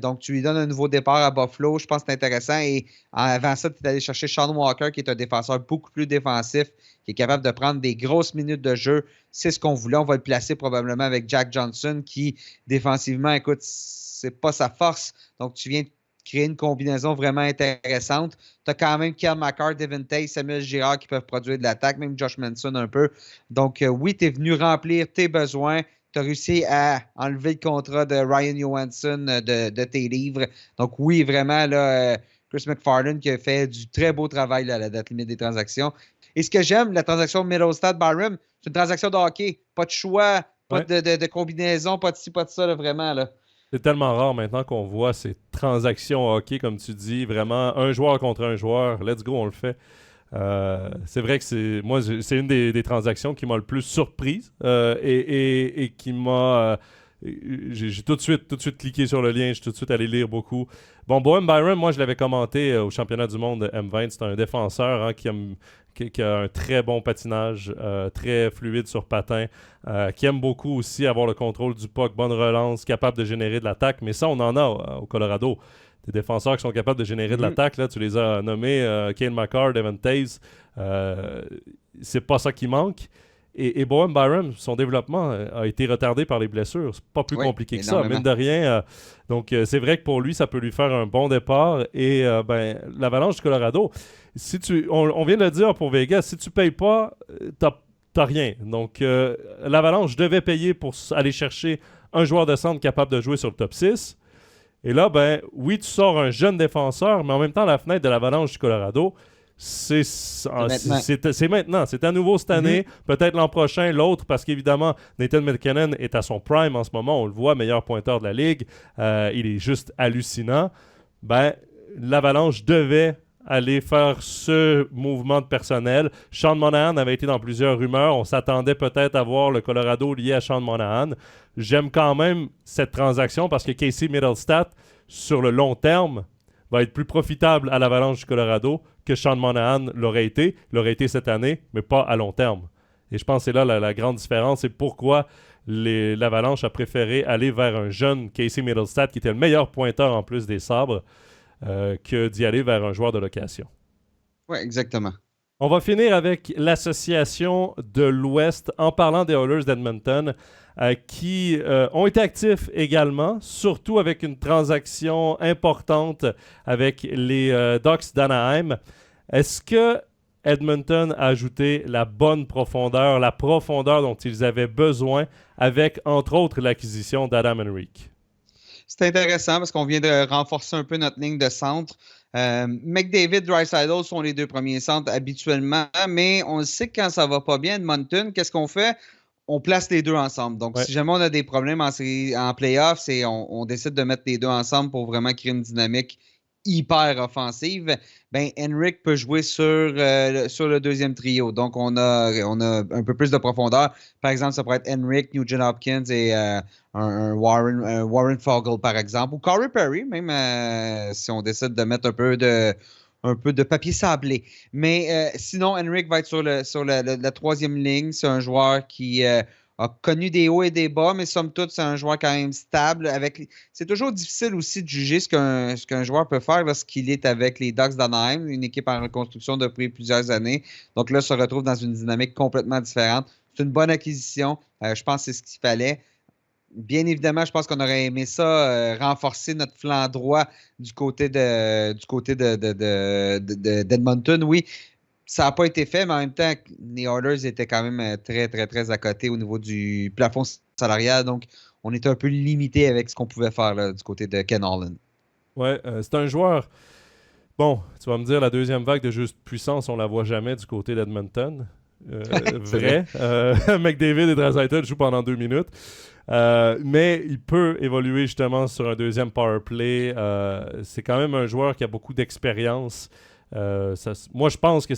Donc, tu lui donnes un nouveau départ à Buffalo. Je pense que c'est intéressant. Et avant ça, tu es allé chercher Sean Walker, qui est un défenseur beaucoup plus défensif, qui est capable de prendre des grosses minutes de jeu. C'est ce qu'on voulait. On va le placer probablement avec Jack Johnson, qui, défensivement, écoute, c'est pas sa force. Donc, tu viens de créer une combinaison vraiment intéressante. Tu as quand même Kyle McCarr, Devin Tays, Samuel Girard qui peuvent produire de l'attaque, même Josh Manson un peu. Donc, oui, tu es venu remplir tes besoins. Tu as réussi à enlever le contrat de Ryan Johansson de tes livres. Donc, oui, vraiment, là, Chris McFarland qui a fait du très beau travail là, à la date limite des transactions. Et ce que j'aime, la transaction Mittelstadt-Byram, c'est une transaction de hockey. Pas de choix, pas de combinaison, pas de ci, pas de ça, là, vraiment. Là. C'est tellement rare maintenant qu'on voit ces transactions hockey, comme tu dis, vraiment un joueur contre un joueur. Let's go, on le fait. C'est vrai que c'est une des transactions qui m'a le plus surprise et qui m'a... j'ai tout de suite cliqué sur le lien, j'ai tout de suite allé lire beaucoup. Bon, Bowen Byram, moi je l'avais commenté au championnat du monde M20, c'est un défenseur qui a un très bon patinage, très fluide sur patin, qui aime beaucoup aussi avoir le contrôle du puck, bonne relance, capable de générer de l'attaque, mais ça on en a au Colorado. Des défenseurs qui sont capables de générer de l'attaque, là, tu les as nommés, Cale Makar, Devon Toews, c'est pas ça qui manque. Et Bowen Byram, son développement a été retardé par les blessures. C'est pas plus compliqué que ça, mine de rien. Donc, c'est vrai que pour lui, ça peut lui faire un bon départ. Et l'Avalanche du Colorado, on vient de le dire pour Vegas, si tu payes pas, t'as rien. Donc, l'Avalanche devait payer pour aller chercher un joueur de centre capable de jouer sur le top 6. Et là, oui, tu sors un jeune défenseur, mais en même temps, la fenêtre de l'Avalanche du Colorado, c'est maintenant. C'est à nouveau cette année. Peut-être l'an prochain, l'autre, parce qu'évidemment, Nathan McKinnon est à son prime en ce moment. On le voit, meilleur pointeur de la Ligue. Il est juste hallucinant. L'Avalanche devait aller faire ce mouvement de personnel. Sean Monahan avait été dans plusieurs rumeurs. On s'attendait peut-être à voir le Colorado lié à Sean Monahan. J'aime quand même cette transaction parce que Casey Mittelstadt, sur le long terme, va être plus profitable à l'Avalanche du Colorado que Sean Monahan l'aurait été. Il l'aurait été cette année, mais pas à long terme. Et je pense que c'est là la grande différence. C'est pourquoi l'Avalanche a préféré aller vers un jeune Casey Mittelstadt qui était le meilleur pointeur en plus des Sabres que d'y aller vers un joueur de location. Oui, exactement. On va finir avec l'association de l'Ouest en parlant des Oilers d'Edmonton qui ont été actifs également, surtout avec une transaction importante avec les Ducks d'Anaheim. Est-ce que Edmonton a ajouté la bonne profondeur, la profondeur dont ils avaient besoin avec, entre autres, l'acquisition d'Adam Henrique? C'est intéressant parce qu'on vient de renforcer un peu notre ligne de centre. McDavid, Draisaitl sont les deux premiers centres habituellement, mais on sait que quand ça va pas bien, Edmonton, qu'est-ce qu'on fait? On place les deux ensemble. Donc, si jamais on a des problèmes en playoff, on décide de mettre les deux ensemble pour vraiment créer une dynamique hyper offensive. Henrik peut jouer sur le deuxième trio. Donc, on a un peu plus de profondeur. Par exemple, ça pourrait être Henrik, Nugent Hopkins et un Warren Fogle, par exemple. Ou Corey Perry, même si on décide de mettre un peu de papier sablé. Mais sinon, Henrik va être sur la troisième ligne. C'est un joueur qui a connu des hauts et des bas, mais somme toute, c'est un joueur quand même stable. C'est toujours difficile aussi de juger ce qu'un joueur peut faire lorsqu'il est avec les Ducks d'Anaheim, une équipe en reconstruction depuis plusieurs années. Donc là, il se retrouve dans une dynamique complètement différente. C'est une bonne acquisition. Je pense que c'est ce qu'il fallait. Bien évidemment, je pense qu'on aurait aimé ça, renforcer notre flanc droit du côté d'Edmonton, oui. Ça n'a pas été fait, mais en même temps, les Oilers étaient quand même très, très, très à côté au niveau du plafond salarial. Donc, on était un peu limité avec ce qu'on pouvait faire là, du côté de Ken Holland. Ouais, c'est un joueur... Bon, tu vas me dire, la deuxième vague de juste puissance, on la voit jamais du côté d'Edmonton. Vrai. McDavid et Draisaitl jouent pendant 2 minutes. Mais il peut évoluer justement sur un deuxième power play. C'est quand même un joueur qui a beaucoup d'expérience. Moi, je pense que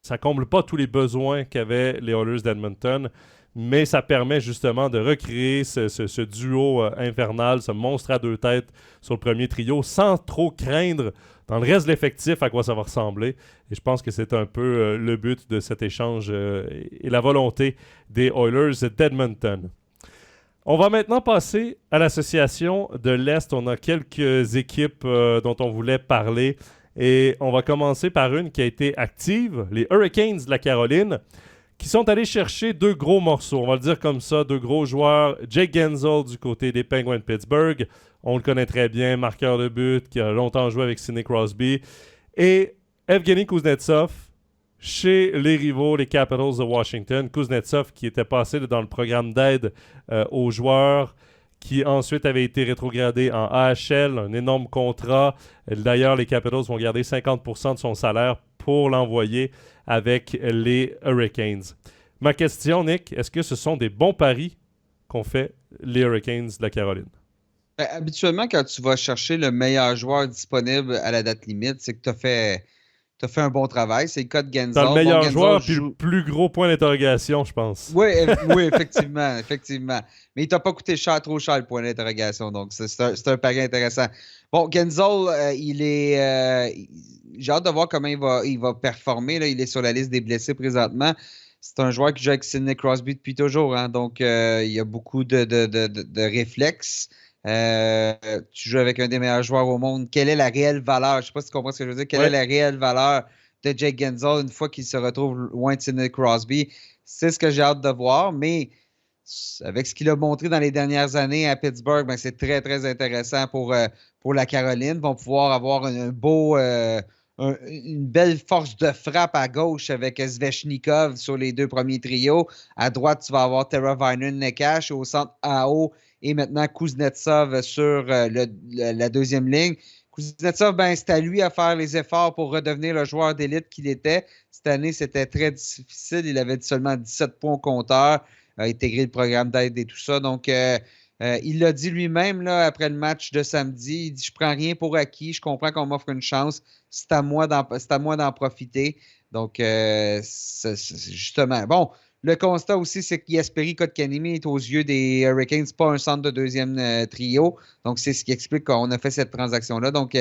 ça comble pas tous les besoins qu'avaient les Oilers d'Edmonton, mais ça permet justement de recréer ce duo infernal, ce monstre à deux têtes sur le premier trio, sans trop craindre dans le reste de l'effectif à quoi ça va ressembler. Et je pense que c'est un peu le but de cet échange et la volonté des Oilers d'Edmonton. On va maintenant passer à l'association de l'Est. On a quelques équipes dont on voulait parler. Et on va commencer par une qui a été active, les Hurricanes de la Caroline, qui sont allés chercher 2 gros morceaux. On va le dire comme ça, 2 gros joueurs. Jake Gensel du côté des Penguins de Pittsburgh. On le connaît très bien, marqueur de but, qui a longtemps joué avec Sidney Crosby. Et Evgeny Kuznetsov chez les rivaux, les Capitals de Washington. Kuznetsov qui était passé dans le programme d'aide aux joueurs, qui ensuite avait été rétrogradé en AHL, un énorme contrat. D'ailleurs, les Capitals vont garder 50% de son salaire pour l'envoyer avec les Hurricanes. Ma question, Nick, est-ce que ce sont des bons paris qu'ont fait les Hurricanes de la Caroline? Habituellement, quand tu vas chercher le meilleur joueur disponible à la date limite, c'est que tu as fait tu as fait un bon travail. C'est le cas de Gensel. T'as le meilleur Gensel joueur puis le plus gros point d'interrogation, je pense. Oui, oui, effectivement, effectivement. Mais il t'a pas coûté trop cher le point d'interrogation, donc c'est un pari intéressant. Bon, Gensel, j'ai hâte de voir comment il va performer. Là. Il est sur la liste des blessés présentement. C'est un joueur qui joue avec Sidney Crosby depuis toujours, hein, donc il y a beaucoup de réflexes. Tu joues avec un des meilleurs joueurs au monde. Quelle est la réelle valeur? Je ne sais pas si tu comprends ce que je veux dire. Quelle est la réelle valeur de Jake Gensel une fois qu'il se retrouve loin de Sidney Crosby? C'est ce que j'ai hâte de voir, mais avec ce qu'il a montré dans les dernières années à Pittsburgh, ben, c'est très, très intéressant pour la Caroline. Ils vont pouvoir avoir une belle force de frappe à gauche avec Svechnikov sur les deux premiers trios. À droite, tu vas avoir Tara Vinen-Nekash. Au centre, AO et maintenant Kuznetsov sur la deuxième ligne. Kuznetsov, ben, c'est à lui à faire les efforts pour redevenir le joueur d'élite qu'il était. Cette année, c'était très difficile. Il avait seulement 17 points au compteur, a intégré le programme d'aide et tout ça. Donc, il l'a dit lui-même là, après le match de samedi. Il dit « Je prends rien pour acquis. Je comprends qu'on m'offre une chance. C'est à moi d'en profiter. » Donc, justement, bon, le constat aussi, c'est qu'Jesperi Kotkaniemi est aux yeux des Hurricanes, pas un centre de deuxième trio. Donc, c'est ce qui explique qu'on a fait cette transaction-là. Donc,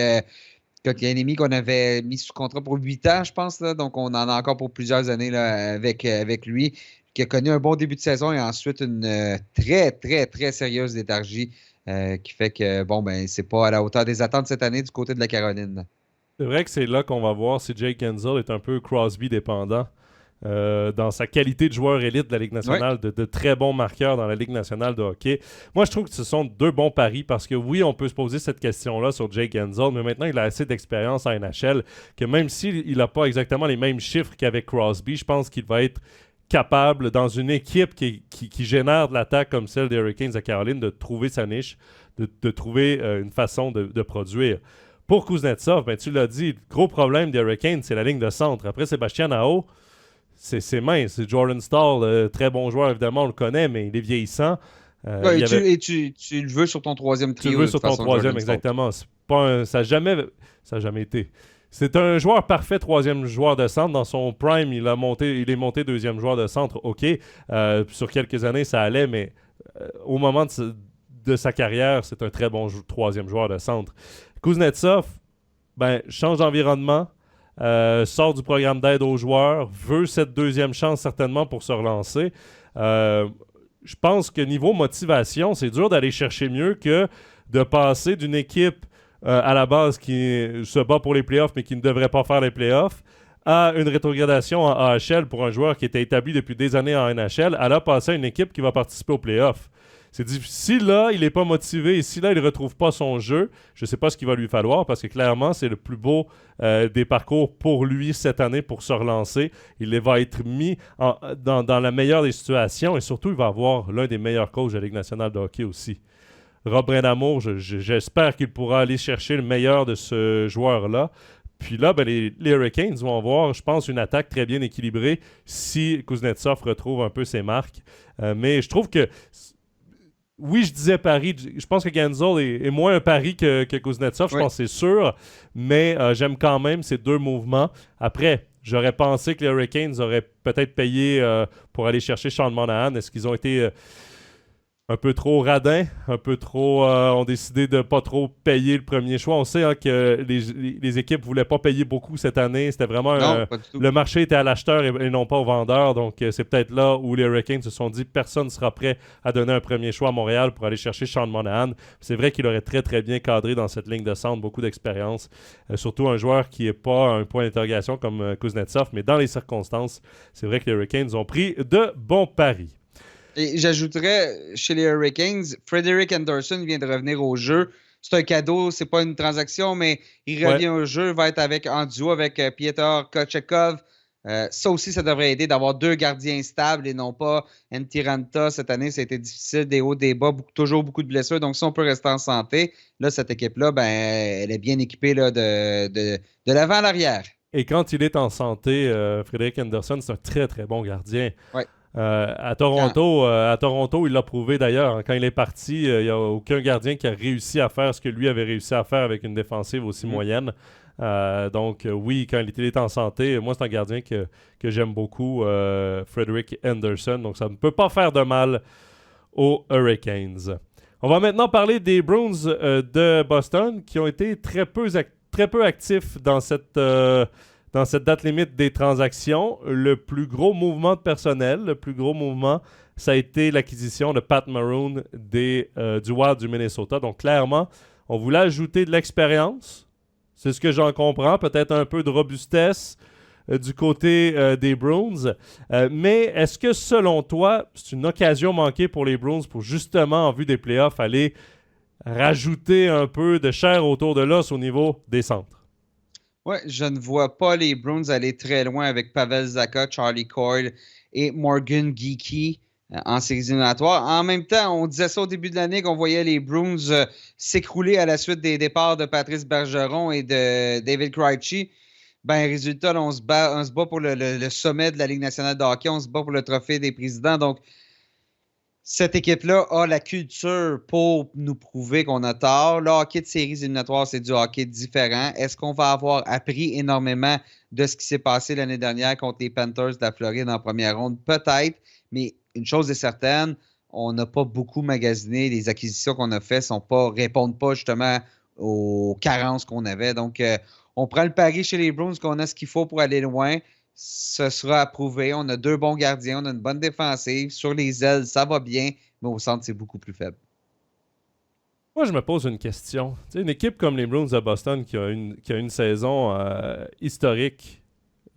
Kotkaniemi qu'on avait mis sous contrat pour 8 ans, je pense. Là. Donc, on en a encore pour plusieurs années là, avec lui, qui a connu un bon début de saison et ensuite une très, très, très sérieuse léthargie qui fait que, bon, ben, c'est pas à la hauteur des attentes cette année du côté de la Caroline. C'est vrai que c'est là qu'on va voir si Jake Gensel est un peu Crosby dépendant. Dans sa qualité de joueur élite de la Ligue nationale, de très bons marqueurs dans la Ligue nationale de hockey. Moi, je trouve que ce sont deux bons paris parce que oui, on peut se poser cette question-là sur Jake Gensel, mais maintenant, il a assez d'expérience en NHL que même s'il n'a pas exactement les mêmes chiffres qu'avec Crosby, je pense qu'il va être capable, dans une équipe qui génère de l'attaque comme celle des Hurricanes de Caroline, de trouver sa niche, de trouver une façon de produire. Pour Kuznetsov, ben, tu l'as dit, le gros problème des Hurricanes, c'est la ligne de centre. Après Sébastien Aho, c'est mince. C'est Jordan Staal, très bon joueur, évidemment, on le connaît, mais il est vieillissant. Tu le veux sur ton troisième trio. Tu le veux sur ton troisième, exactement. Ça n'a jamais été. C'est un joueur parfait, troisième joueur de centre. Dans son prime, il est monté deuxième joueur de centre. OK. Sur quelques années, ça allait, mais au moment de sa carrière, c'est un très bon troisième joueur de centre. Kuznetsov, ben, change d'environnement. Sort du programme d'aide aux joueurs, veut cette deuxième chance certainement pour se relancer. Je pense que niveau motivation, c'est dur d'aller chercher mieux que de passer d'une équipe à la base qui se bat pour les playoffs mais qui ne devrait pas faire les playoffs à une rétrogradation en AHL pour un joueur qui était établi depuis des années en NHL, à là passer à une équipe qui va participer aux playoffs. C'est difficile, là, il n'est pas motivé et si là, il ne retrouve pas son jeu, je ne sais pas ce qu'il va lui falloir parce que clairement, c'est le plus beau des parcours pour lui cette année pour se relancer. Il va être mis dans la meilleure des situations et surtout, il va avoir l'un des meilleurs coachs de la Ligue nationale de hockey aussi. Rob Brindamour, j'espère qu'il pourra aller chercher le meilleur de ce joueur-là. Puis là, ben, les Hurricanes vont avoir, je pense, une attaque très bien équilibrée si Kuznetsov retrouve un peu ses marques. Mais je trouve que oui, je disais pari. Je pense que Gensel est moins un pari que Kuznetsov. Je pense que c'est sûr. Mais j'aime quand même ces deux mouvements. Après, j'aurais pensé que les Hurricanes auraient peut-être payé pour aller chercher Sean Monahan. Est-ce qu'ils ont été un peu trop radins, un peu trop ont décidé de pas trop payer le premier choix. On sait que les équipes voulaient pas payer beaucoup cette année. C'était vraiment le marché était à l'acheteur et non pas au vendeur. Donc c'est peut-être là où les Hurricanes se sont dit personne ne sera prêt à donner un premier choix à Montréal pour aller chercher Sean Monahan. C'est vrai qu'il aurait très très bien cadré dans cette ligne de centre, beaucoup d'expérience. Surtout un joueur qui n'est pas un point d'interrogation comme Kuznetsov, mais dans les circonstances, c'est vrai que les Hurricanes ont pris de bons paris. Et j'ajouterais, chez les Hurricanes, Frederik Andersen vient de revenir au jeu. C'est un cadeau, c'est pas une transaction, mais il revient au jeu, va être en duo avec Piotr Kochetkov. Ça aussi, ça devrait aider d'avoir deux gardiens stables et non pas Antti Raanta. Cette année, ça a été difficile, des hauts, des bas, toujours beaucoup de blessures. Donc, si on peut rester en santé, là, cette équipe-là, ben, elle est bien équipée là, de l'avant à l'arrière. Et quand il est en santé, Frederik Andersen, c'est un très, très bon gardien. Oui. À Toronto, il l'a prouvé d'ailleurs. Quand il est parti, il n'y a aucun gardien qui a réussi à faire ce que lui avait réussi à faire avec une défensive aussi moyenne. Donc, oui, quand il est en santé, moi, c'est un gardien que j'aime beaucoup, Frederick Henderson. Donc, ça ne peut pas faire de mal aux Hurricanes. On va maintenant parler des Bruins de Boston qui ont été très peu actifs dans cette date limite des transactions. Le plus gros mouvement de personnel, le plus gros mouvement, ça a été l'acquisition de Pat Maroon du Wild du Minnesota. Donc, clairement, on voulait ajouter de l'expérience. C'est ce que j'en comprends. Peut-être un peu de robustesse du côté des Bruins. Mais est-ce que, selon toi, c'est une occasion manquée pour les Bruins pour justement, en vue des playoffs, aller rajouter un peu de chair autour de l'os au niveau des centres? Oui, je ne vois pas les Bruins aller très loin avec Pavel Zacha, Charlie Coyle et Morgan Geekie en séries éliminatoires. En même temps, on disait ça au début de l'année qu'on voyait les Bruins s'écrouler à la suite des départs de Patrice Bergeron et de David Krejci. Ben, résultat, là, on se bat pour le sommet de la Ligue nationale de hockey, on se bat pour le trophée des présidents. Donc, cette équipe-là a la culture pour nous prouver qu'on a tort. Le hockey de séries éliminatoires, c'est du hockey différent. Est-ce qu'on va avoir appris énormément de ce qui s'est passé l'année dernière contre les Panthers de la Floride en première ronde? Peut-être, mais une chose est certaine, on n'a pas beaucoup magasiné. Les acquisitions qu'on a faites répondent pas justement aux carences qu'on avait. Donc, on prend le pari chez les Bruins qu'on a ce qu'il faut pour aller loin. Ce sera approuvé. On a 2 bons gardiens, on a une bonne défensive. Sur les ailes, ça va bien, mais au centre, c'est beaucoup plus faible. Moi, je me pose une question. Tu sais, une équipe comme les Bruins de Boston qui a une saison historique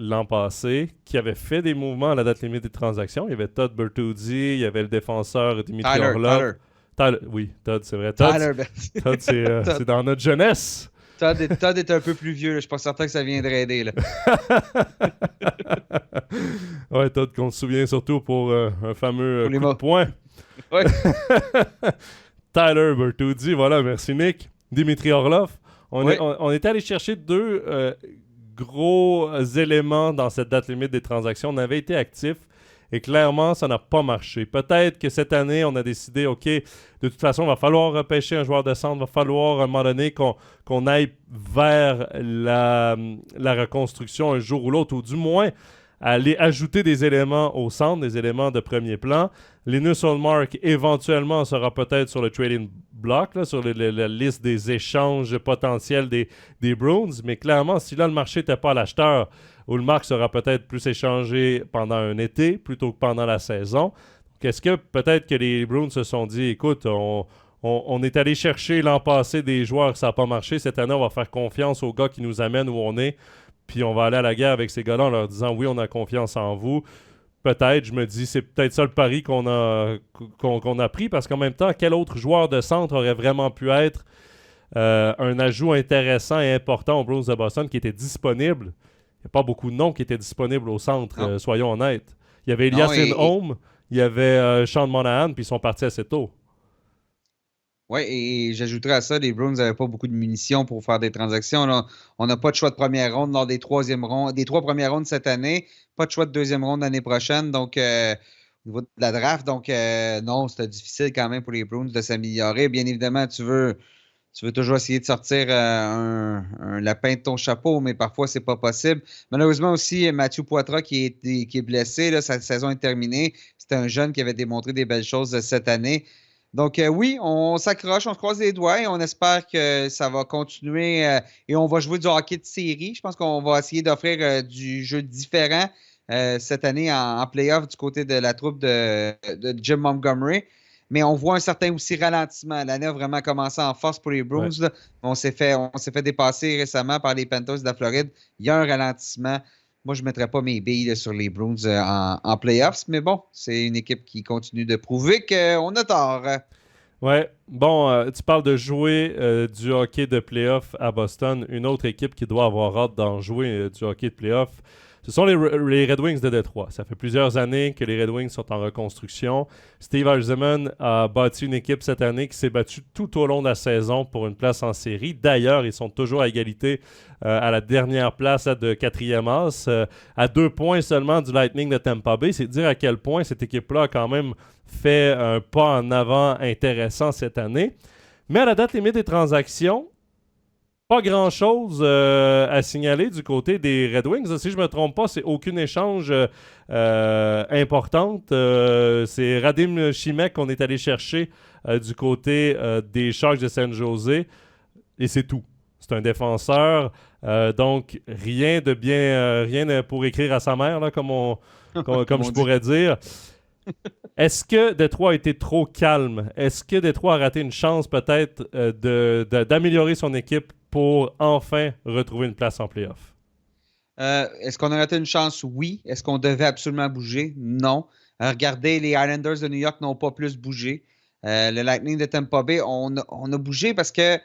l'an passé, qui avait fait des mouvements à la date limite des transactions. Il y avait Todd Bertuzzi, il y y avait le défenseur Dimitri Orlov. Oui, Todd, c'est vrai. Todd, c'est dans notre jeunesse. Todd est un peu plus vieux. Là. Je suis pas certain que ça viendrait aider. Là. Ouais, Todd, qu'on se souvient surtout pour un fameux coup de poing. Ouais. Tyler Bertuzzi, voilà, merci Nick. Dimitri Orlov. On est allé chercher 2 gros éléments dans cette date limite des transactions. On avait été actifs et clairement, ça n'a pas marché. Peut-être que cette année, on a décidé, OK, de toute façon, il va falloir repêcher un joueur de centre, il va falloir à un moment donné qu'on aille vers la reconstruction un jour ou l'autre, ou du moins aller ajouter des éléments au centre, des éléments de premier plan. Linus Ullmark, éventuellement, sera peut-être sur le trading block, là, sur la liste des échanges potentiels des Bruins, mais clairement, si là, le marché n'était pas à l'acheteur, Ullmark sera peut-être plus échangé pendant un été plutôt que pendant la saison. Donc, est-ce que peut-être que les Bruins se sont dit, écoute, on est allé chercher l'an passé des joueurs, ça n'a pas marché. Cette année, on va faire confiance aux gars qui nous amènent où on est, puis on va aller à la guerre avec ces gars-là en leur disant, oui, on a confiance en vous. Peut-être, je me dis, c'est peut-être ça le pari qu'on a pris, parce qu'en même temps, quel autre joueur de centre aurait vraiment pu être un ajout intéressant et important aux Bruins de Boston qui était disponible? Il n'y a pas beaucoup de noms qui étaient disponibles au centre, soyons honnêtes. Il y avait Elias Lindholm, il y avait Sean Monahan, puis ils sont partis assez tôt. Oui, et j'ajouterais à ça, les Bruins n'avaient pas beaucoup de munitions pour faire des transactions. Là. On n'a pas de choix de première ronde lors des 3 premières rondes cette année, pas de choix de deuxième ronde l'année prochaine, donc au niveau de la draft. Donc, non, c'était difficile quand même pour les Bruins de s'améliorer. Bien évidemment, tu veux toujours essayer de sortir un lapin de ton chapeau, mais parfois, c'est pas possible. Malheureusement aussi, Mathieu Poitras qui est blessé, là, sa saison est terminée. C'était un jeune qui avait démontré des belles choses cette année. Donc, oui, on s'accroche, on se croise les doigts et on espère que ça va continuer et on va jouer du hockey de série. Je pense qu'on va essayer d'offrir du jeu différent cette année en play-off du côté de la troupe de Jim Montgomery. Mais on voit un certain aussi ralentissement. L'année a vraiment commencé en force pour les Bruins. Ouais. On s'est fait dépasser récemment par les Panthers de la Floride. Il y a un ralentissement. Moi, je ne mettrais pas mes billes sur les Bruins en playoffs, mais bon, c'est une équipe qui continue de prouver qu'on a tort. Ouais, bon, tu parles de jouer du hockey de playoff à Boston. Une autre équipe qui doit avoir hâte d'en jouer du hockey de playoff, ce sont les Red Wings de Détroit. Ça fait plusieurs années que les Red Wings sont en reconstruction. Steve Yzerman a bâti une équipe cette année qui s'est battue tout au long de la saison pour une place en série. D'ailleurs, ils sont toujours à égalité à la dernière place de 4e as, à 2 points seulement du Lightning de Tampa Bay. C'est dire à quel point cette équipe-là a quand même fait un pas en avant intéressant cette année. Mais à la date limite des transactions, Pas grand-chose à signaler du côté des Red Wings. Si je ne me trompe pas, c'est aucun échange importante. C'est Radim Šimek qu'on est allé chercher du côté des Sharks de San Jose. Et c'est tout. C'est un défenseur. Donc, rien pour écrire à sa mère, là, comme je pourrais dire. Est-ce que Détroit a été trop calme? Est-ce que Détroit a raté une chance peut-être d'améliorer son équipe pour enfin retrouver une place en play-off? Est-ce qu'on a raté une chance? Oui. Est-ce qu'on devait absolument bouger? Non. Regardez, les Islanders de New York n'ont pas plus bougé. Le Lightning de Tampa Bay, on a bougé parce que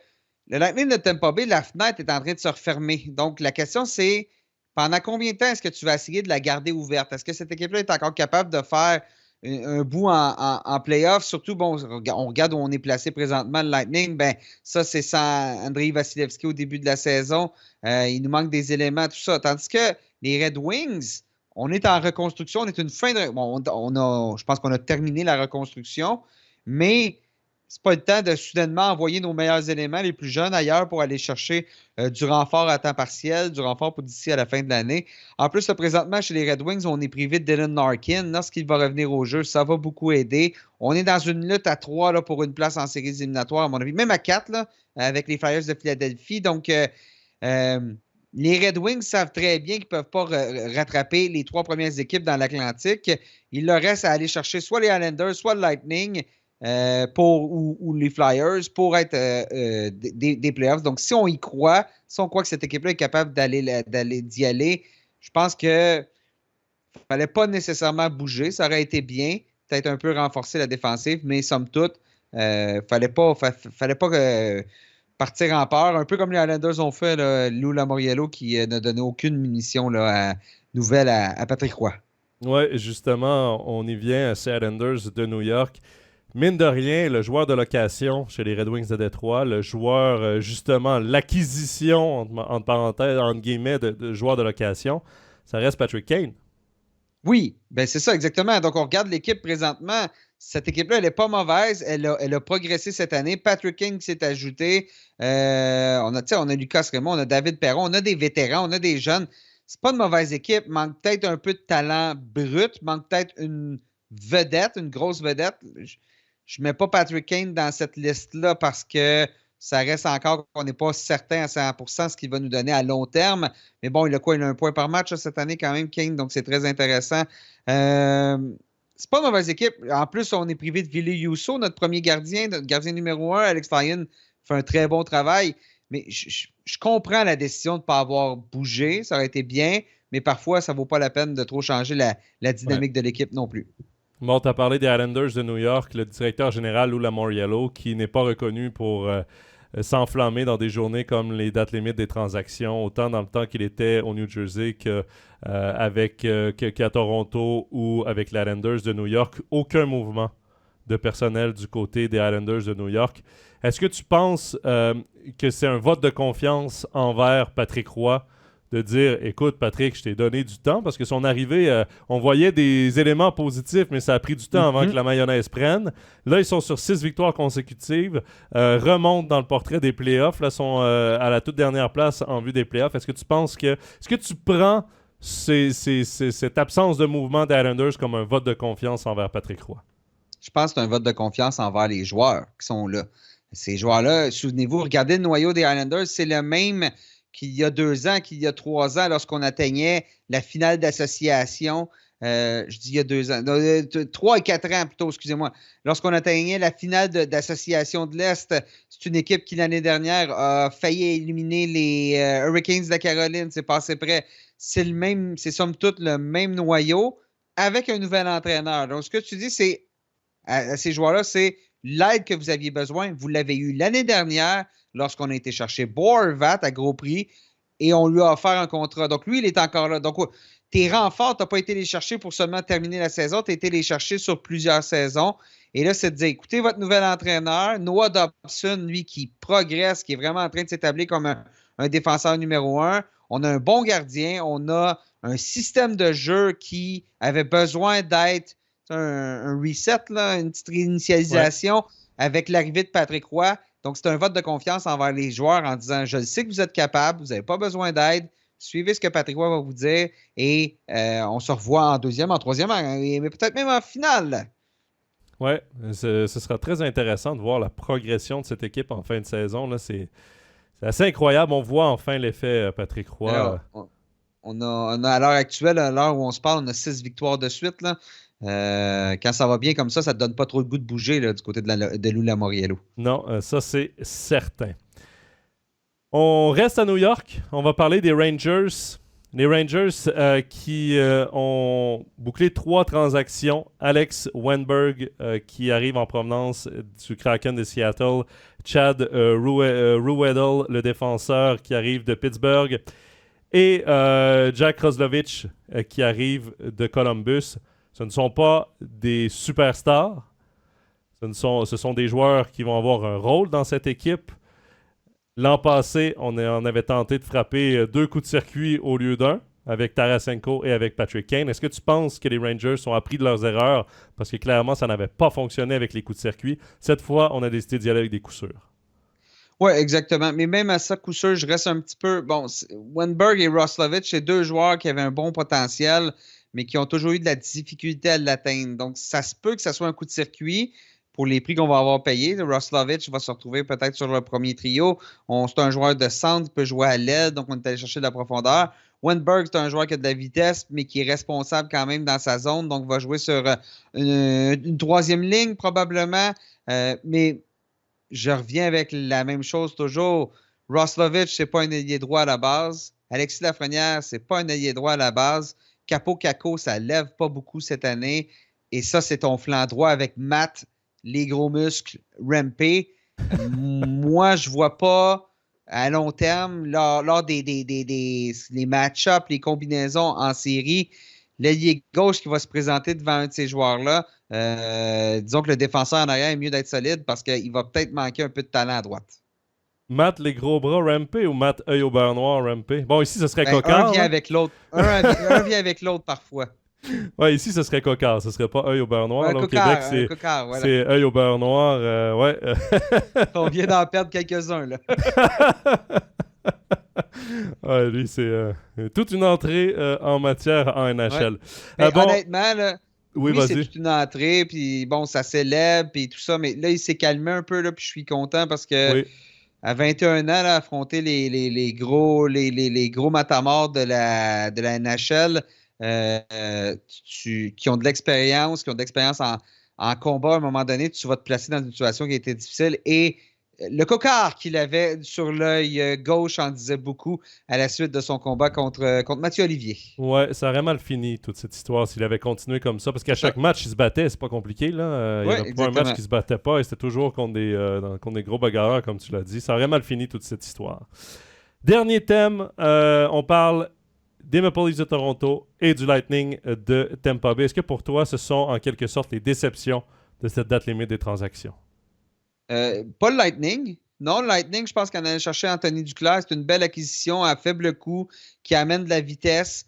le Lightning de Tampa Bay, la fenêtre est en train de se refermer. Donc, la question, c'est pendant combien de temps est-ce que tu vas essayer de la garder ouverte? Est-ce que cette équipe-là est encore capable de faire un bout en playoff? Surtout, bon, on regarde où on est placé présentement, le Lightning. Ben, ça, c'est sans Andrei Vasilevski au début de la saison. Il nous manque des éléments, tout ça. Tandis que les Red Wings, on est en reconstruction. On est une fin de. Bon, je pense qu'on a terminé la reconstruction, mais c'est pas le temps de soudainement envoyer nos meilleurs éléments, les plus jeunes, ailleurs pour aller chercher du renfort à temps partiel, du renfort pour d'ici à la fin de l'année. En plus, présentement, chez les Red Wings, on est privé de Dylan Larkin. Lorsqu'il va revenir au jeu, ça va beaucoup aider. On est dans une lutte à 3 là, pour une place en séries éliminatoires, à mon avis, même à 4 là, avec les Flyers de Philadelphie. Donc, les Red Wings savent très bien qu'ils ne peuvent pas rattraper les 3 premières équipes dans l'Atlantique. Il leur reste à aller chercher soit les Islanders, soit le Lightning. Ou les Flyers pour être des playoffs. Donc, si on y croit, si on croit que cette équipe-là est capable d'y aller, je pense qu'il ne fallait pas nécessairement bouger. Ça aurait été bien, peut-être un peu renforcer la défensive, mais somme toute, fallait pas partir en peur. Un peu comme les Islanders ont fait, là, Lou Lamoriello qui n'a donné aucune munition nouvelle à Patrick Roy. Oui, justement, on y vient à ces Islanders de New York. Mine de rien, le joueur de location chez les Red Wings de Détroit, le joueur, justement, l'acquisition, entre parenthèses, entre guillemets, de joueur de location, ça reste Patrick Kane. Oui, ben c'est ça, exactement. Donc, on regarde l'équipe présentement. Cette équipe-là, elle n'est pas mauvaise. Elle a progressé cette année. Patrick Kane s'est ajouté. On a Lucas Raymond, on a David Perron, on a des vétérans, on a des jeunes. C'est pas une mauvaise équipe. Manque peut-être un peu de talent brut. Manque peut-être une vedette, une grosse vedette. Je ne mets pas Patrick Kane dans cette liste-là parce que ça reste encore qu'on n'est pas certain à 100% ce qu'il va nous donner à long terme. Mais bon, il a quoi? Il a 1 point par match là, cette année quand même, Kane, donc c'est très intéressant. C'est pas une mauvaise équipe. En plus, on est privé de Ville Yousso, notre premier gardien, notre gardien numéro 1. Alex Lyon fait un très bon travail. Mais je comprends la décision de ne pas avoir bougé. Ça aurait été bien, mais parfois, ça ne vaut pas la peine de trop changer la dynamique de l'équipe non plus. Bon, tu as parlé des Islanders de New York, le directeur général Lou Lamoriello, qui n'est pas reconnu pour s'enflammer dans des journées comme les dates limites des transactions, autant dans le temps qu'il était au New Jersey qu'à Toronto ou avec les Islanders de New York. Aucun mouvement de personnel du côté des Islanders de New York. Est-ce que tu penses que c'est un vote de confiance envers Patrick Roy de dire, écoute, Patrick, je t'ai donné du temps, parce que son arrivée, on voyait des éléments positifs, mais ça a pris du temps avant que la mayonnaise prenne. Là, ils sont sur 6 victoires consécutives, remontent dans le portrait des playoffs, là, sont à la toute dernière place en vue des playoffs. Est-ce que tu penses est-ce que tu prends cette absence de mouvement des Islanders comme un vote de confiance envers Patrick Roy? Je pense que c'est un vote de confiance envers les joueurs qui sont là. Ces joueurs-là, souvenez-vous, regardez le noyau des Islanders, c'est le même qu'il y a 2 ans, qu'il y a 3 ans, lorsqu'on atteignait la finale d'association. Je dis il y a 2 ans. 3 et 4 ans plutôt, excusez-moi. Lorsqu'on atteignait la finale d'association de l'Est, c'est une équipe qui, l'année dernière, a failli éliminer les Hurricanes de la Caroline. C'est passé près. C'est somme toute le même noyau avec un nouvel entraîneur. Donc, ce que tu dis, c'est à ces joueurs-là, c'est l'aide que vous aviez besoin. Vous l'avez eu l'année dernière lorsqu'on a été chercher Bo Horvat à gros prix et on lui a offert un contrat. Donc, lui, il est encore là. Donc, tes renforts, tu n'as pas été les chercher pour seulement terminer la saison. Tu as été les chercher sur plusieurs saisons. Et là, c'est de dire, écoutez votre nouvel entraîneur, Noah Dobson, lui, qui progresse, qui est vraiment en train de s'établir comme un défenseur numéro 1. On a un bon gardien. On a un système de jeu qui avait besoin d'être un reset, là, une petite réinitialisation avec l'arrivée de Patrick Roy. Donc, c'est un vote de confiance envers les joueurs en disant, je sais que vous êtes capables, vous n'avez pas besoin d'aide, suivez ce que Patrick Roy va vous dire et on se revoit en deuxième, en troisième, mais peut-être même en finale. Oui, ce sera très intéressant de voir la progression de cette équipe en fin de saison. Là, c'est assez incroyable. On voit enfin l'effet Patrick Roy. Alors, on a à l'heure actuelle, à l'heure où on se parle, on a 6 victoires de suite. Là. Quand ça va bien comme ça ne te donne pas trop le goût de bouger là, du côté de Lou Lamoriello. Non, ça c'est certain. On reste à New York. On va parler des Rangers. Les Rangers qui ont bouclé 3 transactions. Alex Wenberg qui arrive en provenance du Kraken de Seattle. Chad Ruhwedel, le défenseur qui arrive de Pittsburgh. Et Jack Roslovic qui arrive de Columbus. Ce ne sont pas des superstars. Ce sont des joueurs qui vont avoir un rôle dans cette équipe. L'an passé, on avait tenté de frapper 2 coups de circuit au lieu d'un, avec Tarasenko et avec Patrick Kane. Est-ce que tu penses que les Rangers ont appris de leurs erreurs? Parce que clairement, ça n'avait pas fonctionné avec les coups de circuit. Cette fois, on a décidé d'y aller avec des coups sûrs. Oui, exactement. Mais même à ça, coup sûr, je reste un petit peu... Bon, Wenberg et Roslovic, c'est 2 joueurs qui avaient un bon potentiel, mais qui ont toujours eu de la difficulté à l'atteindre. Donc, ça se peut que ça soit un coup de circuit pour les prix qu'on va avoir payés. Roslovic va se retrouver peut-être sur le premier trio. C'est un joueur de centre, il peut jouer à l'aile, donc on est allé chercher de la profondeur. Wenberg, c'est un joueur qui a de la vitesse, mais qui est responsable quand même dans sa zone, donc va jouer sur une troisième ligne probablement. Mais je reviens avec la même chose toujours. Roslovic, c'est pas un ailier droit à la base. Alexis Lafrenière, c'est pas un ailier droit à la base. Capo Caco, ça lève pas beaucoup cette année. Et ça, c'est ton flanc droit avec Matt, les gros muscles, Rempe. Moi, je vois pas à long terme, lors des les match-ups, les combinaisons en série, l'ailier gauche qui va se présenter devant un de ces joueurs-là, disons que le défenseur en arrière est mieux d'être solide parce qu'il va peut-être manquer un peu de talent à droite. Matt les gros bras Rampé ou Matt œil au beurre noir Rampé? Bon, ici, ce serait coquard. Un vient avec l'autre. Un vient avec l'autre parfois. Ouais, ici, ce serait coquard. Ce serait pas œil au beurre noir. Un Là, au cocard, Québec, voilà. c'est œil au beurre noir. Ouais. On vient d'en perdre quelques-uns, là. Ouais, lui, c'est toute une entrée en matière en NHL. Ouais. Bon, honnêtement, là, oui, c'est toute une entrée, puis bon, ça célèbre, puis tout ça, mais là, il s'est calmé un peu, là, puis je suis content parce que oui. à 21 ans, là, affronter les gros matamors de la NHL qui ont de l'expérience, en combat, à un moment donné, tu vas te placer dans une situation qui a été difficile. Et le cocard qu'il avait sur l'œil gauche en disait beaucoup à la suite de son combat contre Mathieu Olivier. Ouais, ça aurait mal fini, toute cette histoire, s'il avait continué comme ça. Parce qu'à chaque match, il se battait, c'est pas compliqué. Là. Il n'y avait pas un match qui se battait pas et c'était toujours contre des gros bagarreurs, comme tu l'as dit. Ça aurait mal fini, toute cette histoire. Dernier thème, on parle des Maple Leafs de Toronto et du Lightning de Tampa Bay. Est-ce que pour toi, ce sont en quelque sorte les déceptions de cette date limite des transactions? Pas le Lightning. Non, le Lightning, je pense qu'on allait chercher Anthony Duclair. C'est une belle acquisition à faible coût qui amène de la vitesse.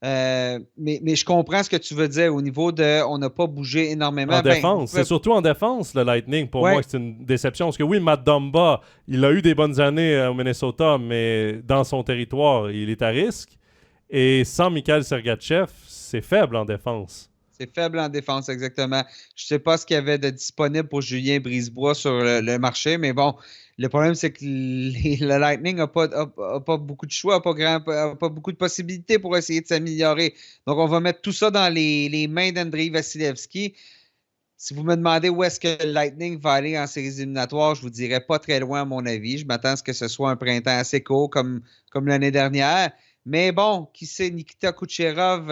Mais je comprends ce que tu veux dire au niveau de on n'a pas bougé énormément. En défense. C'est surtout en défense, le Lightning. Pour moi, c'est une déception. Parce que oui, Matt Dumba, il a eu des bonnes années au Minnesota, mais dans son territoire, il est à risque. Et sans Mikhail Sergachev, c'est faible en défense. C'est faible en défense, exactement. Je ne sais pas ce qu'il y avait de disponible pour Julien Brisebois sur le marché, mais bon, le problème, c'est que le Lightning n'a pas beaucoup de choix, n'a pas beaucoup de possibilités pour essayer de s'améliorer. Donc, on va mettre tout ça dans les mains d'Andrei Vasilevski. Si vous me demandez où est-ce que le Lightning va aller en séries éliminatoires, je vous dirais pas très loin à mon avis. Je m'attends à ce que ce soit un printemps assez court comme l'année dernière. Mais bon, qui sait, Nikita Kucherov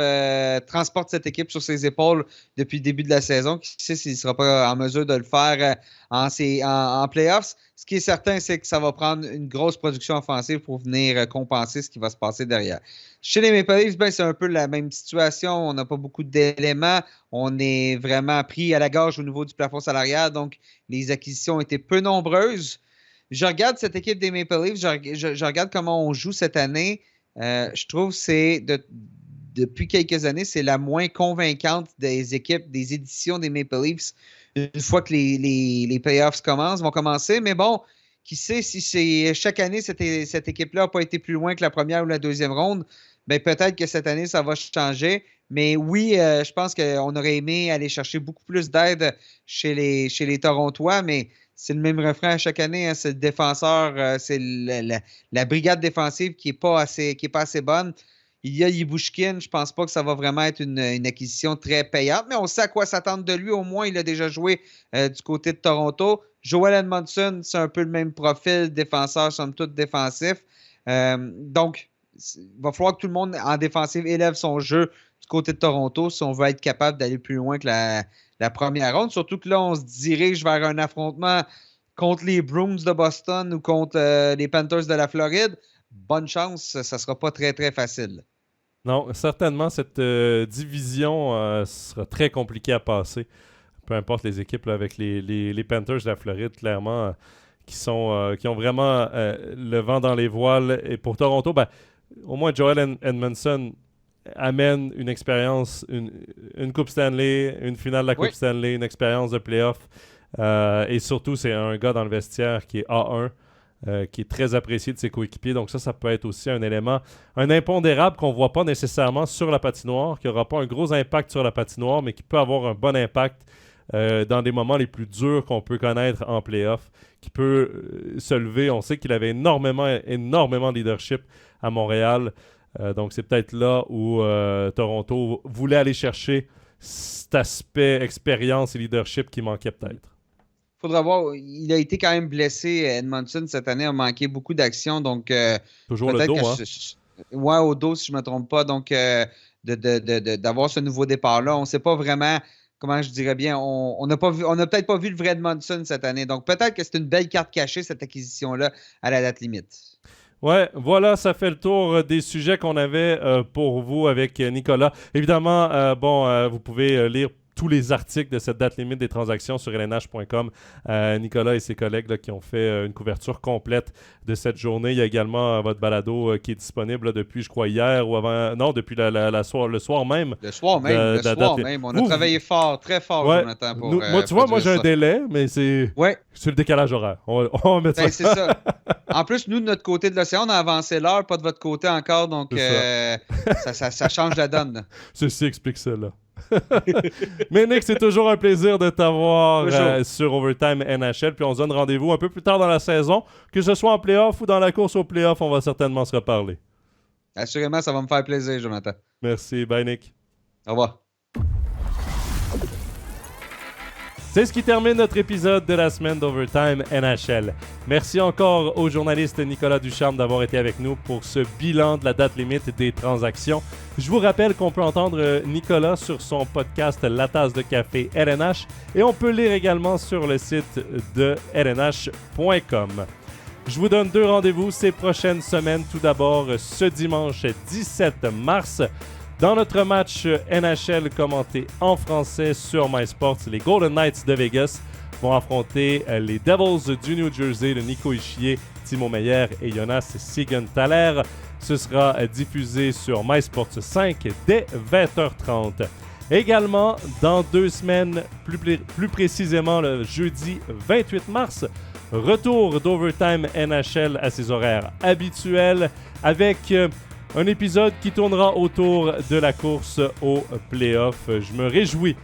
transporte cette équipe sur ses épaules depuis le début de la saison. Qui sait s'il ne sera pas en mesure de le faire en playoffs. Ce qui est certain, c'est que ça va prendre une grosse production offensive pour venir compenser ce qui va se passer derrière. Chez les Maple Leafs, c'est un peu la même situation. On n'a pas beaucoup d'éléments. On est vraiment pris à la gorge au niveau du plafond salarial. Donc, les acquisitions ont été peu nombreuses. Je regarde cette équipe des Maple Leafs. Je regarde comment on joue cette année. Je trouve que depuis quelques années, c'est la moins convaincante des équipes, des éditions des Maple Leafs. Une fois que les playoffs vont commencer. Mais bon, qui sait si chaque année, cette équipe-là n'a pas été plus loin que la première ou la deuxième ronde, ben peut-être que cette année, ça va changer. Mais oui, je pense qu'on aurait aimé aller chercher beaucoup plus d'aide chez les Torontois, mais c'est le même refrain à chaque année. Hein, c'est le défenseur, c'est la brigade défensive qui n'est pas assez bonne. Il y a Yibushkin, je pense pas que ça va vraiment être une acquisition très payante, mais on sait à quoi s'attendre de lui. Au moins, il a déjà joué du côté de Toronto. Joel Edmondson, c'est un peu le même profil, défenseur, somme toute défensif. Donc, il va falloir que tout le monde en défensive élève son jeu du côté de Toronto si on veut être capable d'aller plus loin que la première ronde. Surtout que là, on se dirige vers un affrontement contre les Bruins de Boston ou contre les Panthers de la Floride. Bonne chance, ça ne sera pas très, très facile. Non, certainement, cette division sera très compliquée à passer. Peu importe les équipes là, avec les Panthers de la Floride, clairement, qui ont vraiment le vent dans les voiles. Et pour Toronto, au moins Joel Edmondson amène une expérience, une Coupe Stanley, une finale de la Coupe Stanley, une expérience de playoff. Et surtout, c'est un gars dans le vestiaire qui est A1. Qui est très apprécié de ses coéquipiers. Donc ça peut être aussi un élément, un impondérable qu'on ne voit pas nécessairement sur la patinoire, qui n'aura pas un gros impact sur la patinoire, mais qui peut avoir un bon impact dans des moments les plus durs qu'on peut connaître en play-off, qui peut se lever. On sait qu'il avait énormément de leadership à Montréal. Donc c'est peut-être là où Toronto voulait aller chercher cet aspect expérience et leadership qui manquait peut-être. Faudra voir. Il a été quand même blessé. Edmondson, cette année, a manqué beaucoup d'actions. Donc, toujours le dos, au dos, si je ne me trompe pas. Donc, d'avoir ce nouveau départ-là, on ne sait pas vraiment, comment je dirais bien, on n'a peut-être pas vu le vrai Edmondson cette année. Donc, peut-être que c'est une belle carte cachée, cette acquisition-là, à la date limite. Ouais, voilà, ça fait le tour des sujets qu'on avait pour vous avec Nicolas. Évidemment, vous pouvez lire tous les articles de cette date limite des transactions sur lnh.com. Nicolas et ses collègues là, qui ont fait une couverture complète de cette journée. Il y a également votre balado qui est disponible là, depuis, je crois, hier ou avant. Non, depuis le soir même. Le soir même. On a travaillé fort, très fort, Jonathan. Moi, j'ai un délai, mais c'est le décalage horaire. On va mettre ça. C'est ça. En plus, nous, de notre côté de l'océan, on a avancé l'heure, pas de votre côté encore, donc ça change la donne. Ceci explique cela. Mais Nick, c'est toujours un plaisir de t'avoir sur Overtime NHL. Puis on se donne rendez-vous un peu plus tard dans la saison. Que ce soit en playoff ou dans la course au playoff, on va certainement se reparler. Assurément, ça va me faire plaisir, Jonathan. Merci. Bye, Nick. Au revoir. C'est ce qui termine notre épisode de la semaine d'Overtime NHL. Merci encore au journaliste Nicolas Ducharme d'avoir été avec nous pour ce bilan de la date limite des transactions. Je vous rappelle qu'on peut entendre Nicolas sur son podcast La Tasse de Café LNH et on peut lire également sur le site de lnh.com. Je vous donne 2 rendez-vous ces prochaines semaines. Tout d'abord, ce dimanche 17 mars, dans notre match NHL commenté en français sur MySports, les Golden Knights de Vegas vont affronter les Devils du New Jersey de Nico Hischier, Timo Meier et Jonas Siegenthaler. Ce sera diffusé sur MySports 5 dès 20h30. Également, dans 2 semaines, plus précisément le jeudi 28 mars, retour d'Overtime NHL à ses horaires habituels avec un épisode qui tournera autour de la course au playoff. Je me réjouis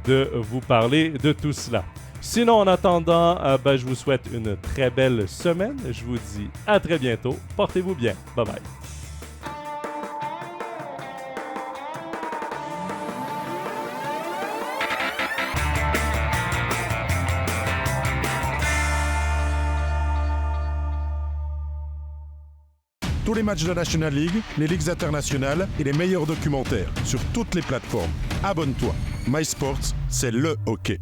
de vous parler de tout cela. Sinon, en attendant, je vous souhaite une très belle semaine. Je vous dis à très bientôt. Portez-vous bien. Bye bye. Tous les matchs de la National League, les ligues internationales et les meilleurs documentaires sur toutes les plateformes. Abonne-toi. MySports, c'est le hockey.